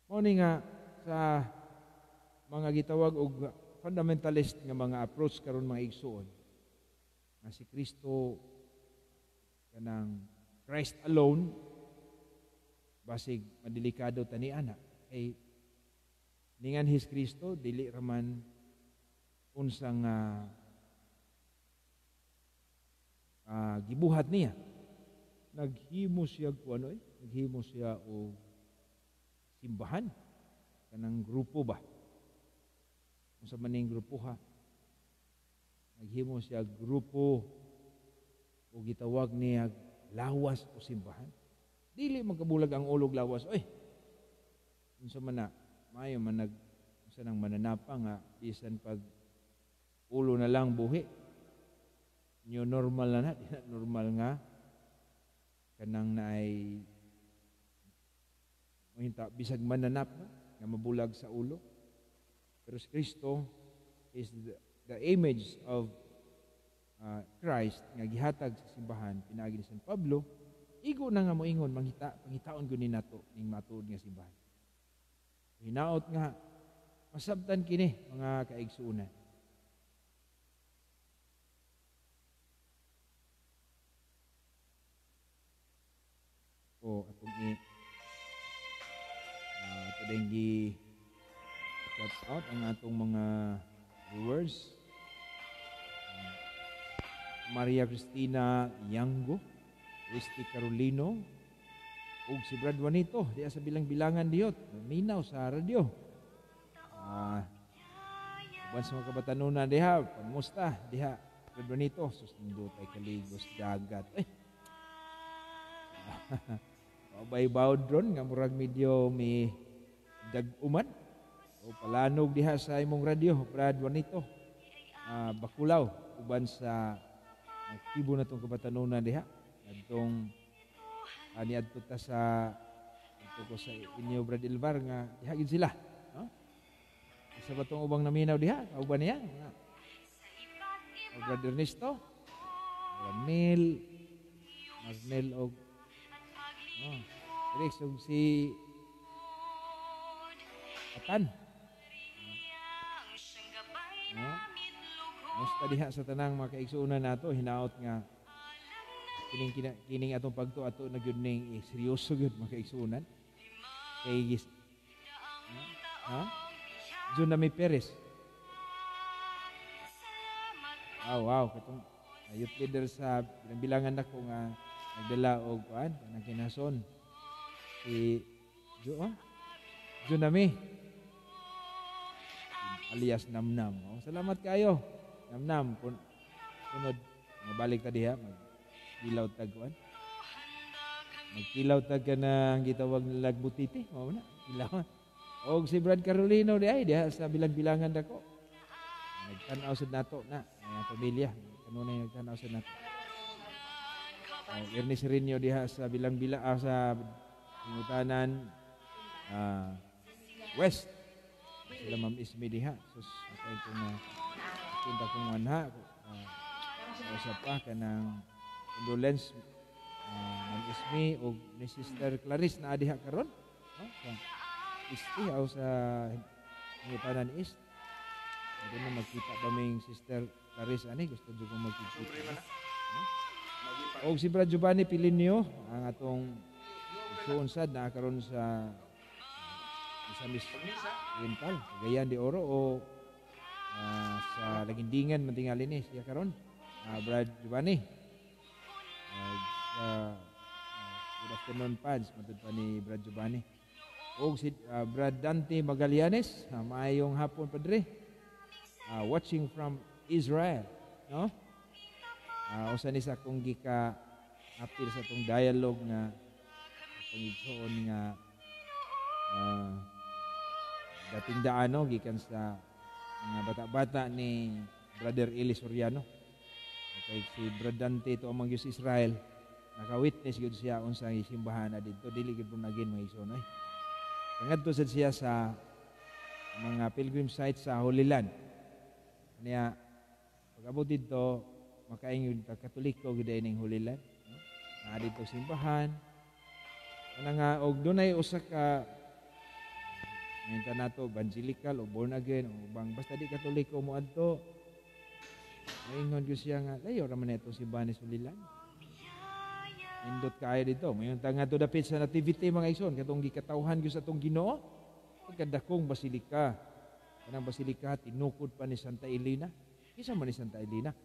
Mao ni nga sa mga gitawag og fundamentalist nga mga approach karon mga igsuon nga si Kristo kanang Christ alone, basig madelikado tani ana kay ningan his Kristo dili raman unsang gibuhat niya. Naghimo siya kuno naghimo siya og simbahan kanang grupo ba. Unsa man ning grupo ha? Naghimo siya grupo o gitawag niya lawas o simbahan. Dili magkabulag ang ulog lawas. Oy. Unsa man na mayo man unsa nang mananapa nga bisan pag ulo na lang buhi. New normal na normal nga kanang naay mahinta bisag mananap nga mabulag sa ulo. Pero si Kristo is the image of Christ nga gihatag sa simbahan pinaagi ni San Pablo. Igo na nga moingon pangitaon guni nato ning matuod nga simbahan. Hinaot nga masabtan kini mga kaigsuunan. O atong gi shout out ang atong mga viewers. Maria Cristina Yango, Christy Carolino, ug si Brad Juanito, diya sa bilang-bilangan diyot, minaw sa radyo. Uban sa mga kabatanunan diha, pamusta diha, Brad Juanito, susundo tayo kaligos dagat. Pabay-bawd ron, nga murag medyo may dag-uman. O palanog diha sa imong radyo, Brad Juanito. Bakulaw, uban sa aktibo na itong kabatanunan diha. Adtong niadto ta sa ko sa inyo Brad Elvar nga diha gid sila, no? Isa ba tong ubang naminaw diha? Kauban niya? Brad Ernesto, Ramil, Marnel og Rex og si Atan. Musta diha sa tanang mga kaigsuunan nato, hinaot nga kining atong pagto nagyud ning seryoso gyud mga kaigsuunan. Kay Ha? Junami Perez. Wow. Katong youth leader sa bilangan na ko nga nagdala og kuan kanang kinason. Si Junami alias Namnam. Salamat kayo. Namnam kun sunod mabalik ta diha magkilaw tag kuan. Magkilaw tag kanang gitawag na lagbutiti, mao na. Kilaw. Og si Brad Carolino diha sa bilang-bilangan dako. Nagtan-aw sad nato na ang pamilya. Kanunay nagtan-aw sad nato. Ernest Rinyo diha sa bilang-bilang sa Ingutanan West. Sila Ma'am Ismi diha. Sus, atay ko na punta kong manha. Usap pa ka ng condolence Ma'am Ismi o ni Sister Clarice na diha karon. Sa Isti o sa Ingutanan East. Ito na magkita ba may Sister Clarice ani? Gusto dyan kong magkita. O si Brad Giovanni Pilinio, ang atong suunsad na karon sa Miss Oriental, Cagayan de Oro o sa Lagindingan mantingali ni siya karon. Brad Giovanni. Good afternoon pads, matud pa ni Brad Giovanni. O si Brad Dante Magallanes, maayong hapon padre. Watching from Israel, no? Usa ni sa kung gika apil sa tong dialogue nga atong igsoon nga dating daano gikan sa mga bata-bata ni Brother Eli Soriano. Okay, si Brad Dante to among Diyos Israel naka-witness gud siya unsa ang simbahan na didto dili gid bunagin mga igsoon ay. Ngadto sad siya sa mga pilgrim sites sa Holy Land. Niya pag-abot dito makaingon ta Katoliko gid ning Holy Land, no? Na dito simbahan. Ana nga og dunay usa ka minta nato evangelical o born again o bang basta di Katoliko mo adto. Maingon gyud siya nga layo ra man ito simbahan ni Holy Land. Indot kaayo dito, mayon ta nga to dapit sa nativity mga igsoon katong gikatawhan gyud sa atong Ginoo. Pagkadakong basilika. Kanang basilika tinukod pa ni Santa Elena. Kisa man ni Santa Elena?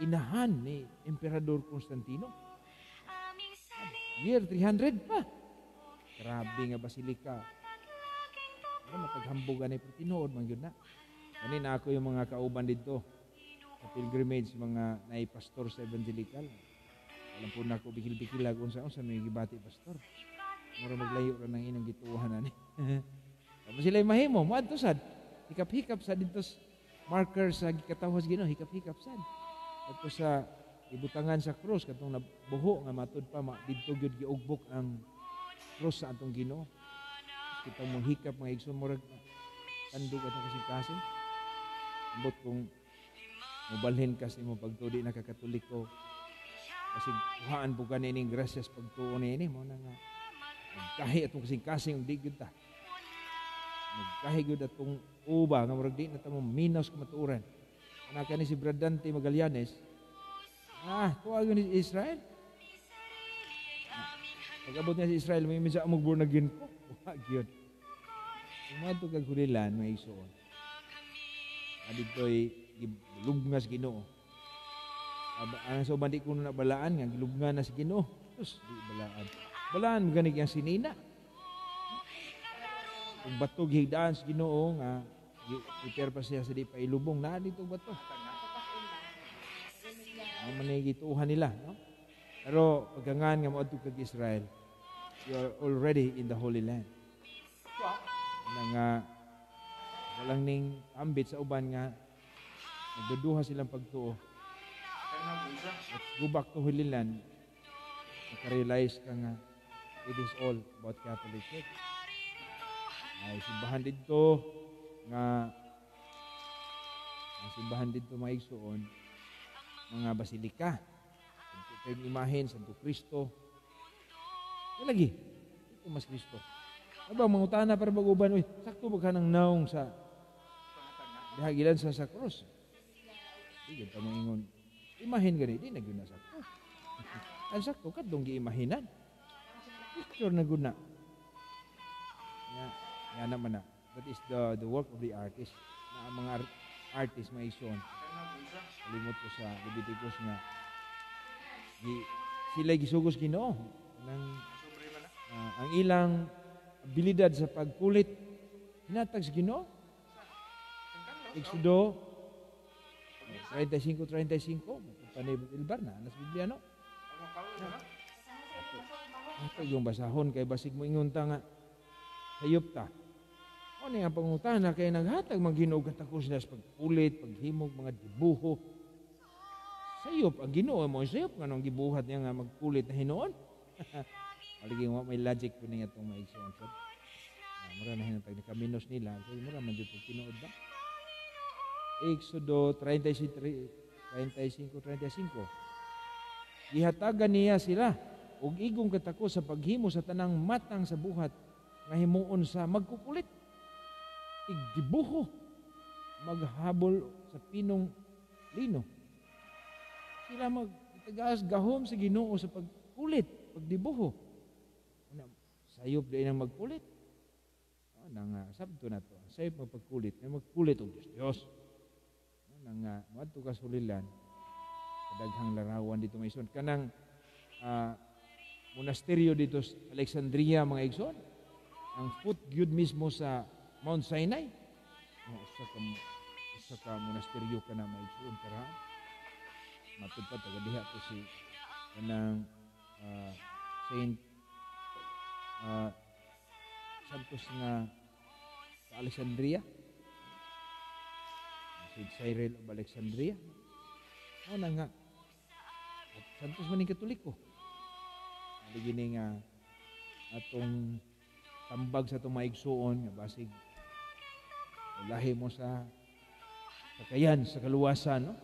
Inahan ni Emperador Constantino. Year 300 pa. Grabe nga basilika. Pero mapaghambugan ay tinuod man yun na. Kanina ako yung mga kauban dito sa pilgrimage, mga naipastor sa evangelical. Alam po na ako bikil-bikilag unsa may gibati pastor. Mura maglayo ra ng inang gituuhan ani. Tapos sila mahimo, moadto sad. Hikap-hikap sa dito marker sa gikatawas Ginoo, hikap-hikap sad. At sa ibutangan sa krus katong nabuho nga matud pa didto gyud giugbok ang krus sa atong Ginoo. Kita mo hikap mga igsoon murag tandog atong kasing-kasing. Ambot kung mobalhin kasi mo pagtudi na Katoliko. Kasi kuhaan po kanining gracias pagtuo niini mo na nga kahi atong kasing-kasing di gyud ta. Nagkahi gyud atong uba nga murag di na ta mo minaw sa matuoran. Ana kani si Brad Dante Magallanes. Tuwa ni Israel. Pag-abot niya si Israel, may misa mo born again ko. Wa gyud. Umadto kag Hulilan may igsoon. Aditoy gilubngas Ginoo. Ang so bandi ko na balaan nga gilubngan na si Ginoo. Sus, di balaan. Balaan mo ganig yang sinina. Kung bato gihigdaan sa Ginoo nga prepare pa siya sa di pa ilubong na dito bato. Ang manigituhan nila, no? Pero pagkangan nga moadto kag Israel, you are already in the Holy Land. Nga walang ning ambit sa uban nga nagduduha silang pagtuo. Let's go back to Holy Land. Makarealize ka nga it is all about Catholic Church. Ay simbahan dito nga ang simbahan dito mga igsoon mga basilika Santo Pedro Imahen, Santo Cristo lagi ito mas Cristo abang mangutana para mag-uban sakto ba ka ng naong sa dihagilan sa krus di ka mangingon imahin gani di na guna sakto ang sakto kadtong giimahinan picture na guna nga naman na that is the work of the artist. Na ang mga artist may ison. Kalimot ko sa Leviticus nga sila gisugos Ginoo nang ang ilang abilidad sa pagkulit hinatag sa Ginoo. Exodo 35:35 panibulbar na sa Biblia no. Ato yung basahon kay basig mo ingon ta nga sayop ta. Ano nga pangutana kay naghatag man Ginoo katakos na sa pagkulit, paghimog mga dibuho. Sayop ang Ginoo mo sayop nga nung gibuhat niya nga magkulit na hinuon. Aliging may logic ko niya itong maigsoon. Mura na hinatag ni kaminos nila. So, mura man dito tinuod ba? Exodo 35:35. Gihatagan niya sila og igong katako sa paghimo sa tanang matang sa buhat nga himuon sa magkukulit. Igdibuho maghabol sa pinong lino. Sila magtagaas gahom sa Ginoo sa pagkulit, pagdibuho. Sayop din ang magkulit. Nang sabto na to. Sayop magpagkulit, magkulit og Dios. Nang moadto ka sulilan kadaghang larawan dito may ison kanang monasteryo dito sa Alexandria mga igsoon. Ang foot gyud mismo sa Mount Sinai. Isa ka monasteryo ka na mga igsoon kara. Matud pa taga diha to si kanang Saint Santos nga sa Alexandria. St. Cyril of Alexandria. Ano nga? At Santos maning Katoliko. Gini nga atong tambag sa itong maigsuon nga basig lahi mo sa kakayan, sa kaluwasan, no?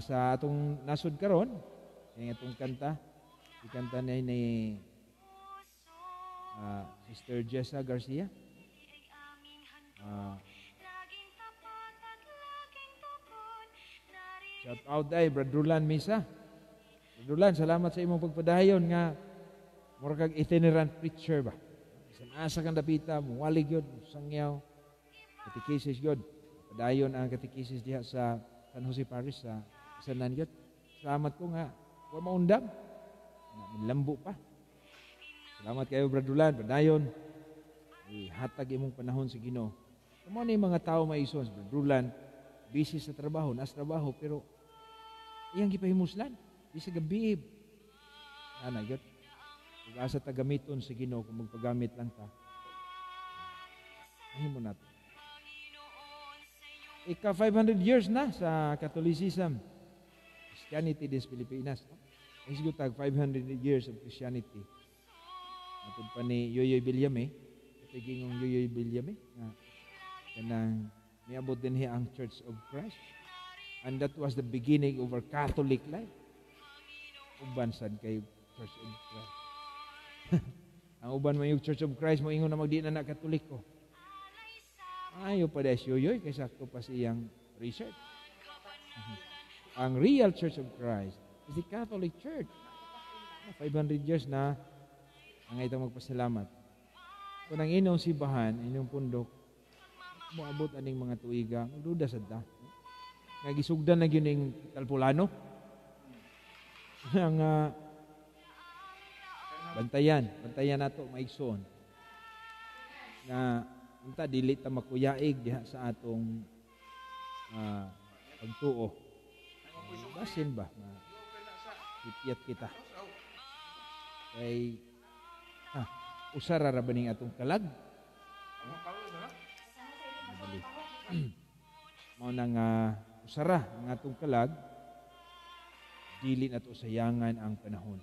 Sa atong nasod karon, yung atong kanta, ikanta na ni Sister Jessa Garcia. Shout out ay Brad Rulan Misa. Brad Rulan, salamat sa imong pagpadayon nga mura kag itinerant preacher ba. Bisan asa kang dapita, muwalig yun, sangyaw, katekisis yun. Padayon ang katekisis diha sa San Jose Parish sa Sanan yun. Salamat ko nga, huwag maundang. Lambo pa. Salamat kayo Brad Rulan, padayon. Hatag imong panahon sa Ginoo. Kamo ni mga tao maison, Brad Rulan, busy sa trabaho, nasa trabaho, pero iyang gipahimuslan. Di sa gabi. Yun. Kung asa ta gamiton sa Ginoo, kung magpagamit lang ta. Mahimo natin. Ika 500 years na sa Catholicism. Christianity des Pilipinas. Ang sigot tag 500 years of Christianity. Matod pa ni Yoyoy Villame. Tigingong Yoyoy Villame. Kanang niabot din niya ang Church of Christ. And that was the beginning of our Catholic life. Uban sad kay Church of Christ. Ang uban mo yung Church of Christ, mo ingon na magdi na Katoliko. Ayaw pa dahil yoyoy, kaysa ko pa siyang research. Ang real Church of Christ is the Catholic Church. 500 years na ang itong magpasalamat. Kung ang inyong sibahan, inyong pundok, moabot aning mga tuiga, magduda sa da. Nagisugdan na yun yung Talpulano. Ang bantayan nato maigsoon. Na unta dili ta makuyaig diha sa atong pagtuo. Basin ba na ipiyat kita. Kay usara ra baning atong kalag. Mao nang usara ang atong kalag, dili nato sayangan ang panahon.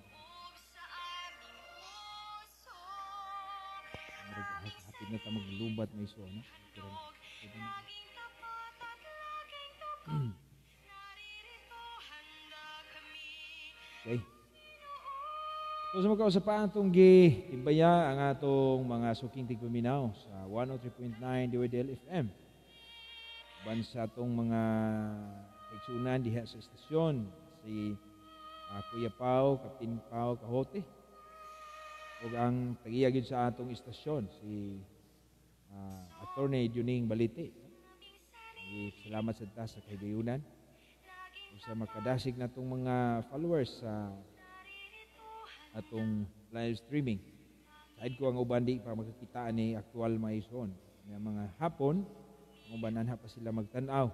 Hapit na ta maglubat may iso, no? Okay. So sa magkausapan itong giimbaya ang atong mga suking tigpaminaw sa 103.9 DWDL FM. Ban sa atong mga kaigsunan diha sa estasyon, si Kuya Pao, Kapin Pao Kahote. ug ang tagiya gyud sa atong istasyon si Attorney Juning Baliti. Salamat sa ta sa kagayunan ug sa makadasig natong mga followers sa atong live streaming. Kahit ko ang uban di pa magkakita ni aktual maison nga mga hapon, ang uban anha pa sila magtan-aw.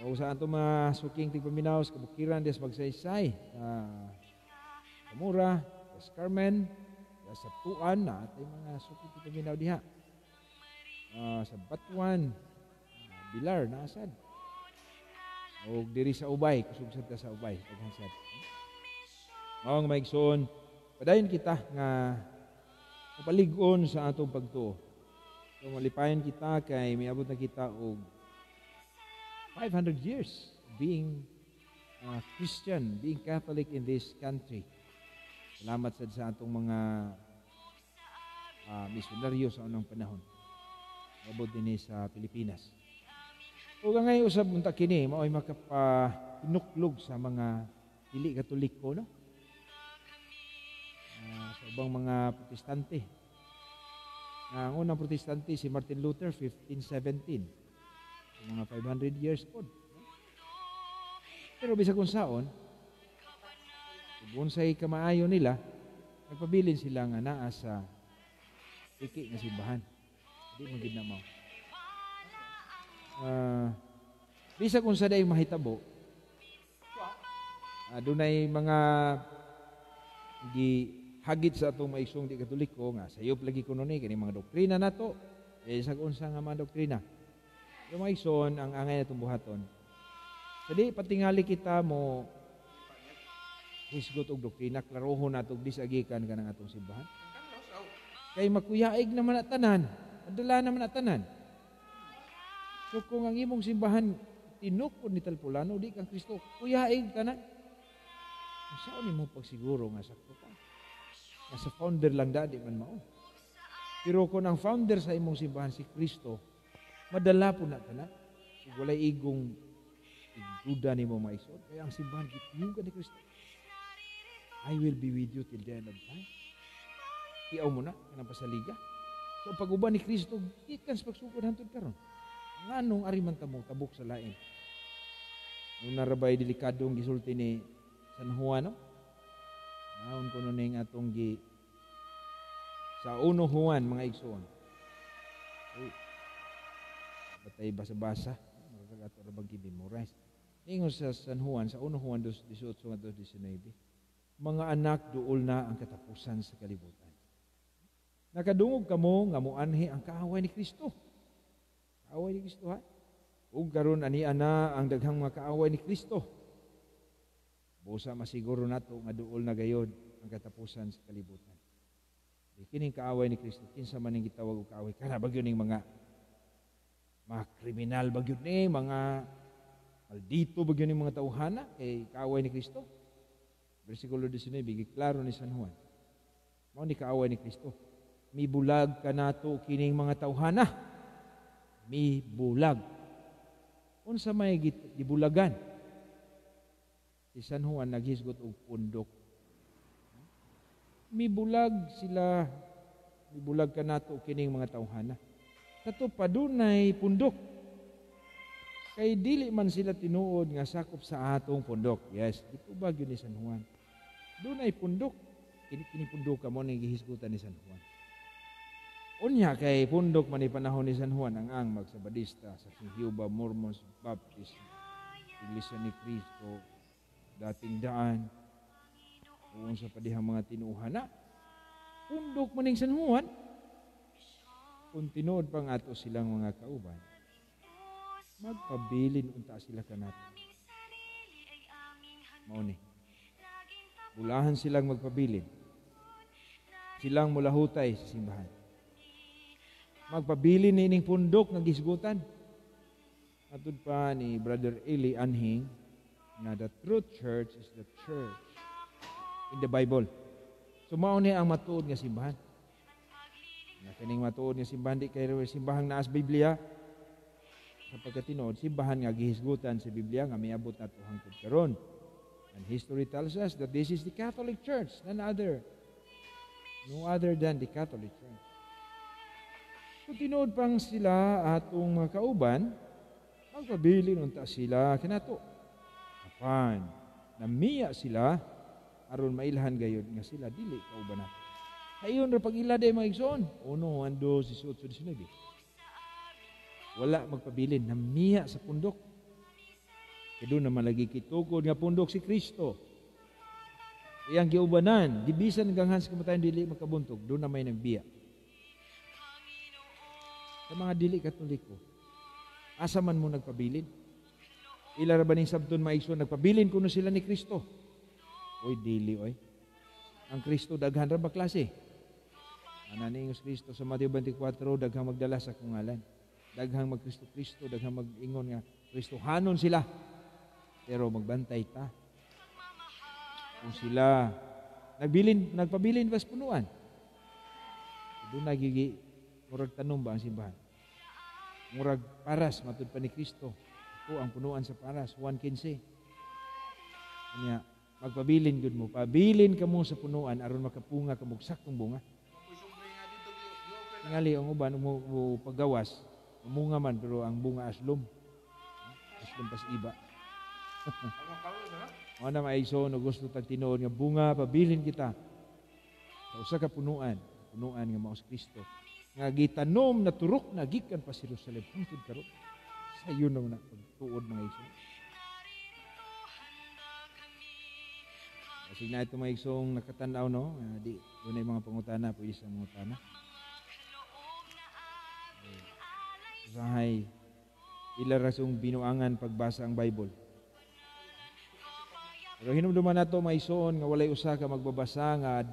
O sa atong mga suking tigpaminaw sa kabukiran des magsaysay Kamura, sa Carmen, sa Tuan na atay mga suking tigpaminaw diha. Sa Batuan, Bilar na asad. O diri sa Ubay, kusog sad ta sa Ubay, paghasad. Mao nga maigsoon, padayon kita nga mapalig-on sa atong pagtuo. So malipayon kita kay miabot na kita og 500 years being Christian, being Catholic in this country. Salamat sad sa atong mga misyonaryo sa unang panahon. Abot din sa Pilipinas. Ug ngay usab unta kini mao'y makapahinuklog sa mga dili Katoliko, no? Sa ubang mga protestante. Ang unang protestante si Martin Luther 1517. Mga 500 years po. Pero bisa kung saon, kung sa'y kamaayo nila, nagpabilin sila nga naa sa iki nga simbahan. Hindi mo ginamaw. Bisa kung sa day mahitabo, dunay mga hagit sa atong maisong di Katoliko nga sayop lagi kuno ni kini mga doktrina nato. Sa unsa nga mga doktrina. Yung maison ang angay natong buhaton. Jadi patingali kita mo hisgot og doktrina klarohon nato disagikan kanang atong simbahan. Kay makuyaig naman na tanan, adala naman na tanan. So kung ang imong simbahan tinukod ni Talpulano di kang Kristo, kuyaig tanan. Saan nimo pagsiguro nga sakto ka? Sa founder lang dadi man mao. Pero kung ang founder sa imong simbahan si Kristo, madala po na tanan. Walay igong duda nimo maisod. Kaya ang simbahan gitiyugan ni Kristo. I will be with you till the end of time. Iyaw mo na, kanang pasaliga. So pag-uban ni Kristo, ikan sa pagsugod hantod karon. Nganong ariman tamo tabok sa lain. Nung narabay delikadong gisulti ni San Juan, no? Naon ko nun yung atong sa 1 Juan, mga igsoon. Batay basa-basa. Maragato na bang memorize. Ingon sa San Juan, sa 1 Juan 2:18-19, mga anak, duol na ang katapusan sa kalibutan. Nakadungog kamo nga muanhi ang kaaway ni Kristo. Kaaway ni Kristo, ha? Ug karon ani ana ang daghang mga kaaway ni Kristo. Busa masiguro nato nga duol na gayod ang katapusan sa kalibutan. Kining kaaway ni Kristo, kinsa man ning gitawag og kaaway, kana bagyo ning mga kriminal bagyo ni, mga maldito bagyo ning mga tawhana kay kaaway ni Kristo. Bersikulo 19, giklaro ni San Juan. Mao ni kaaway ni Kristo. Mibulag kanato kining mga tawhana. Mibulag. Unsa may gibulagan? Si San Juan naghisgot og pundok. Mibulag sila, mibulag kanato kining mga tawhana. Kato padunay pundok. Kay dili man sila tinuod nga sakop sa atong pundok. Yes, ito bagyo ni San Juan. Dunay pundok. Kini pundok ka mo ning gihisgutan ni San Juan. Unya kay pundok man ni panahon ni San Juan ang magsabadista sa Jehovah, Mormons, Baptist, Iglesia ni Cristo, dating daan, kung sa padihang mga tinuhana, pundok man ning San Juan. Kung tinuod pang ato silang mga kauban, magpabilin unta sila kanato. Mao ni. Bulahan silang magpabilin. Silang mulahutay sa simbahan. Magpabilin ni ining pundok nga gisgutan. Atud pa ni Brother Eli Anhing na the true church is the church in the Bible. So mao ni ang matuod nga simbahan. Na kining matuod nga simbahan di kay simbahang naas Biblia. Sa pagkatinuod, simbahan nga gihisgutan sa Biblia nga miabot nato hangtod karon. And history tells us that this is the Catholic Church, none other. No other than the Catholic Church. So tinuod pang sila atong mga kauban, magpabilin unta sila kinato. Apan, namiya sila, aron mailhan gayud nga sila dili kauban nato. Ayon ra pag ila day mga igsoon. 1, 2, 18, 19. Wala magpabilin, namiya sa pundok. Kaya doon naman lagi kitukod nga pundok si Kristo. Iyang giubanan, dibisan hanggang sa kamatayan dili makabuntog, doon na may nagbiya. Sa mga dili katoliko, asa man mo nagpabilin? Ila ra ba ning sabton maigsoon nagpabilin kuno sila ni Kristo? Oy dili oy. Ang Kristo daghan ra ba klase? Ananingos Kristo sa Mateo 24 daghang magdala sa akong ngalan. Daghang mag-Kristo-Kristo, daghang mag-ingon nga Kristohanon sila. Pero magbantay ta. Kung sila nagpabilin pas punuan. Doon nagigi murag tanom ba ang simbahan? Murag paras matud pa ni Kristo. Ako ang punuan sa paras 1:15. Kanya magpabilin gud mo. Pabilin kamo sa punuan aron makapunga kamo saktong bunga. Tingali ang uban mo paggawas, munga man pero ang bunga aslom. Aslom pas iba. Ano maigsoon no gusto tag tinuod nga bunga pabilin kita. Sa usa ka punuan nga mao si Kristo. Nga gitanom na turok na gikan pa sa Jerusalem hangtod karon. Sayon na pagtuod mga igsoon. Kasi na ito mga igsong nakatanaw no, di doon ay mga pangutana, pwede sa pangutana. Usahay, ila rasong binuangan pagbasa ang Bible. Pero hinumduman nato mga igsoon nga walay usa ka magbabasa nga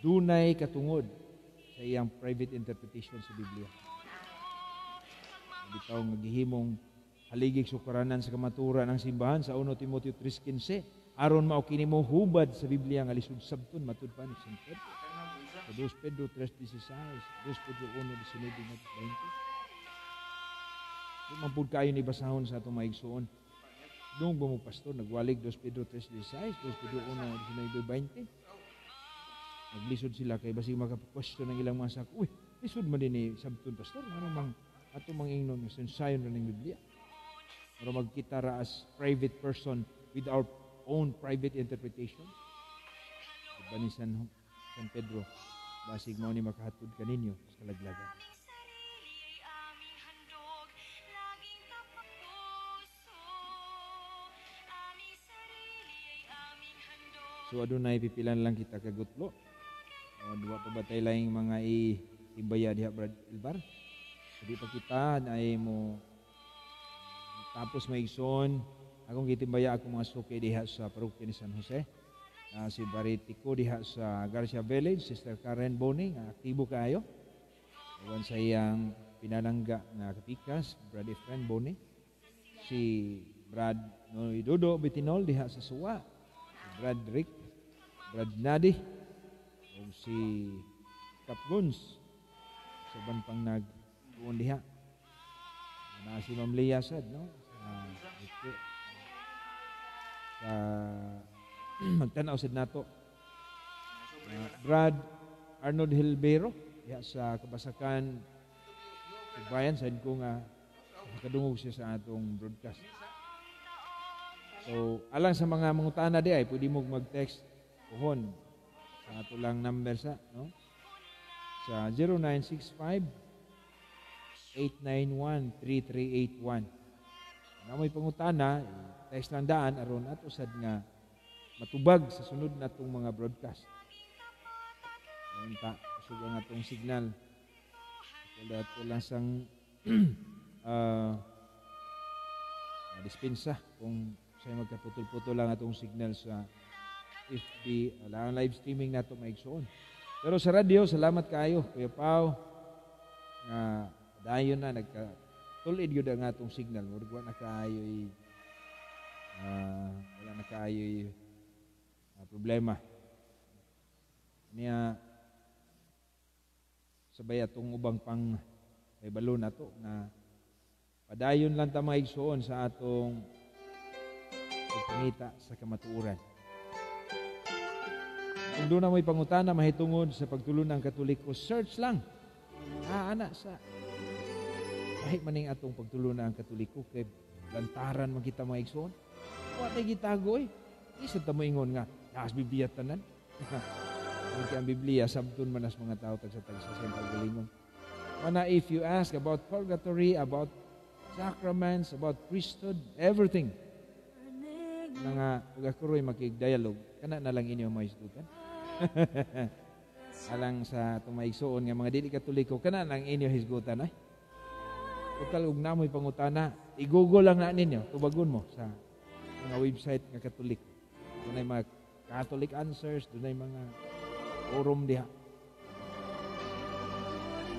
dunay katungod sa iyang private interpretation sa Biblia. Bitaw nga gihimong haligig sukaranan sa kamaturan ng simbahan sa 1 Timoteo 3:15 aron mao kini mo hubad sa Biblia nga lisod sabton matud pa ni San Pedro. Sa 2 Pedro 3:16, 2 Pedro 1:19-20. Di mampud kayo ni basahon sa atong mga igsoon. Doon ba mo pastor nagwalig 2 Pedro 3:16, 2 Pedro 1:19-20. Naglisod sila kay basig maka-question ng ilang mga sak. Uy, lisod man din ni sabton pastor, ano mang ato mang ingnon nga sensayon ra ning Biblia. Para magkita ra as private person with our own private interpretation. Diba ni San Pedro, basig mao ni makahatod kaninyo sa kalaglagan. So adunay pipilan lang kita kagutlo. Duwa pa batay lang mga imbaya diha Brad Ilbar. Di pa kita ay mo tapos maigsoon akong gitimbaya akong mga suki diha sa parokya ni San Jose. Si Baritico diha sa Garcia Village, Sister Karen Boni, aktibo kaayo. Awan sa iyang pinalangga na kapikas, Brad Efren Boni. Si Brad Dodo Bitinol diha sa Suwa. Brad Rick, Brad Nadi, o si Cap Guns, saban pang nag-uon diha. Na si Ma'am Leah sad, no? Magtanaw sad nato. Brad Arnold Hilbero, diha sa Kabasakan, Bayan, sad ko nga kadungog siya sa atong broadcast. So, alang sa mga mangutana di ay pwede mo mag-text kuhon sa ato lang number sa no? Sa 0965-891-3381. Na may pangutana, text lang daan aron ato sad nga matubag sa sunod natong mga broadcast. Ayun ta, kusog ang atong signal. Wala ito lang sang dispensa kung say magkaputol-putol lang atong signal sa FB, ang live streaming nato maigsoon. Pero sa radio, salamat kaayo Kuya Pao nga dayon na nagka-tulid gyud ang atong signal. Wala na kaayo problema. Niya sabay atong ubang pang may balon nato na padayon lang ta maigsoon sa atong pagpangita sa kamatuoran. Kung doon na mo'y pangutana, mahitungod sa pagtulo ng Katoliko, search lang. Ana sa kahit maning atong pagtulo ng Katoliko, kay lantaran man kita mga igsoon. Wa tay gitago eh. Isa ta mo ingon nga, naas Biblia tanan. Kung ang Biblia, sabton man as mga tao tagsa-tagsa sa paggalingon. Mana if you ask about purgatory, about sacraments, about priesthood, everything. Mga pagkakuroy makig-dialogue, kana na lang inyo mga isdutan. Alang sa itong maigsoon nga mga dili Katoliko, kana lang inyo hisgutan ay. Total ug namoy pangutana, i-google lang na ninyo, tubagon mo sa mga website nga Katolik. Dunay mga Catholic answers, dunay mga forum diha.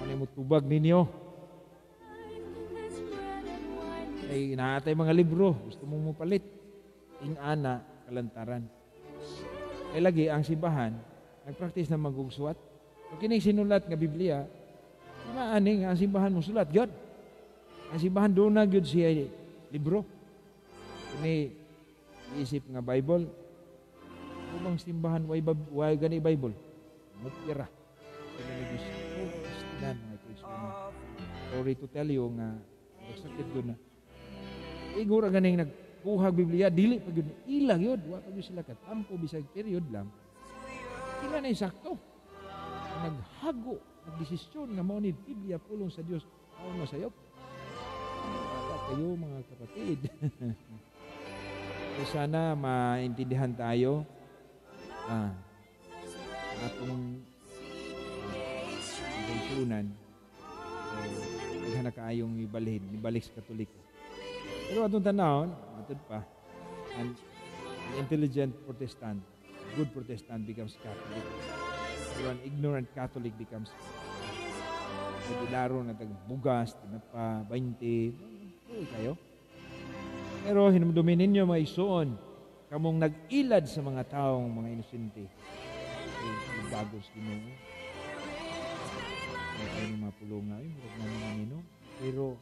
Ano mo tubag ninyo? Ay naatay mga libro, gusto mo palit. Ingana kalantaran. Ay lagi ang simbahan nagpractice na magugsuwat. Kung kining sinulat nga Biblia, maani nga ang simbahan mo sulat gyud. Ang simbahan doon na gyud siya libro. Kini isip nga Bible. Kung ang simbahan way gani Bible, mupira. Sorry to tell you nga sakit doon na. Igura ganing nagkuhag Biblia, dili pa gyud ilang yun. Wa pa gyud sila katampo bisag period lang. Sila na sakto. Naghago, nagdesisyon nga mao ni Biblia pulong sa Dios. Aw masayop. Wala kayo mga kapatid. So sana maintindihan tayo atong pagsunan na kaayong ibalik sa Katoliko. Pero atong tanawon, matod pa, an intelligent Protestant, good Protestant becomes Catholic. Pero an ignorant Catholic becomes nagilaro na tagbugas, tinapa, 20, kayo. Pero hinumdumin ninyo mga isuon, kamong nag-ilad sa mga taong mga inosente. Bagos Ginoo. May mga pulunga, murag na mga nino. Pero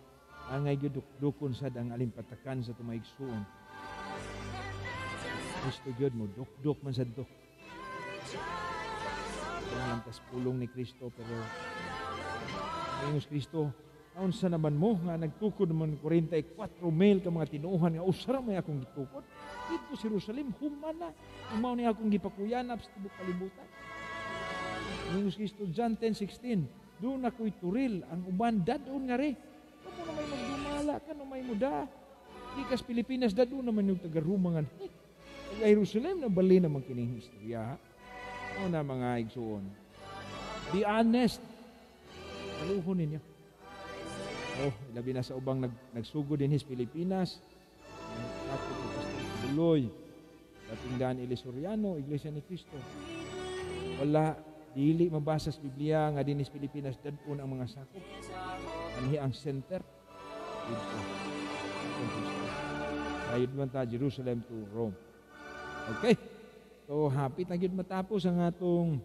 angay gyud dukon sad ang alimpatakan sa tumaigsuon. Kristo gyud mo duk man sad to. Ang tas pulong ni Kristo pero ang Kristo unsa naman mo nga nagtukod man 44,000 ka mga tinuohan nga usara may akong gitukod dito sa Jerusalem humana mao ni akong gipakuyanap sa tibok kalibutan. Ang Kristo John 10:16 doon ako'y turil ang uban dadon nga ri. Kamo na may magdumala ka no may muda. Ikas Pilipinas dadon naman yung taga-rumangan. Ang Jerusalem na bali naman kining istorya. Ano na mga igsuon. Be honest. Kaluhon ninyo. Oh, labi na sa ubang nagsugod din his Pilipinas. Ako po Pastor Buloy. Dating Ilisoriano, Iglesia ni Cristo. Wala, dili mabasa sa Biblia nga din his Pilipinas dadpon ang mga sakop. Anhi ang center. Dito. Ayun man ta, Jerusalem to Rome. Okay. So, hapit na yun matapos ang atong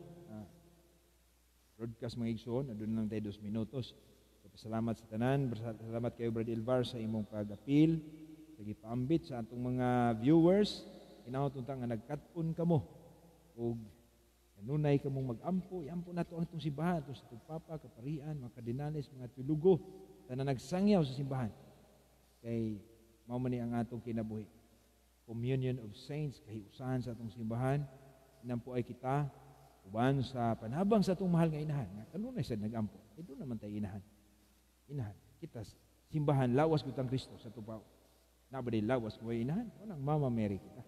broadcast mga igsoon. Doon lang tayo 2 minutos. Salamat sa tanan. Salamat kayo, Brad Elvar, sa imong pag-apil. Sige, paambit sa atong mga viewers. Inaotong nga nagkatpon kamo. O nanunay kamong mag-ampo. Iampo na ito ang itong simbahan. Ito sa itong papa, kaparian, mga kardinales, mga tulugo. Na nagsangyaw sa simbahan. Kay maumani ang atong kinabuhi. Communion of Saints, kahiusahan sa atong simbahan. Inampo ay kita. Uban sa panabang sa itong mahal nga inahan. Kanunay sa nag-ampo. Ito naman tayo inahan. Inahan. Kita, simbahan, lawas kutang Kristo sa tupaw. Nabadi lawas ko ay inahan. O nang Mama Mary kita.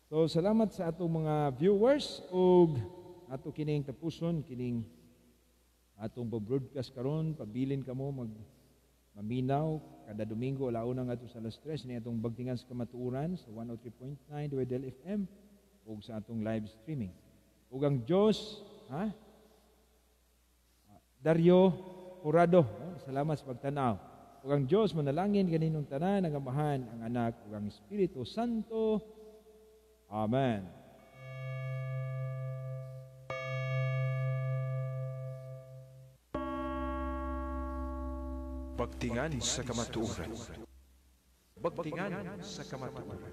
So, salamat sa atong mga viewers o ato kining tapuson, kining atong broadcast karon pabilin kamo maminaw kada Domingo alauna nga ato sa alas 3 ni atong bagtingan sa kamatuoran sa 103.9 Wedel FM o sa atong live streaming. Ug ang Dios, Dario Jurado, salamat sa pagtanaw. Ug ang Dios manalangin kaninong tanan, ang Amahan, ang Anak ug ang Espiritu Santo. Amen. Bagtingan sa kamatuoran. Bagtingan sa kamatuoran.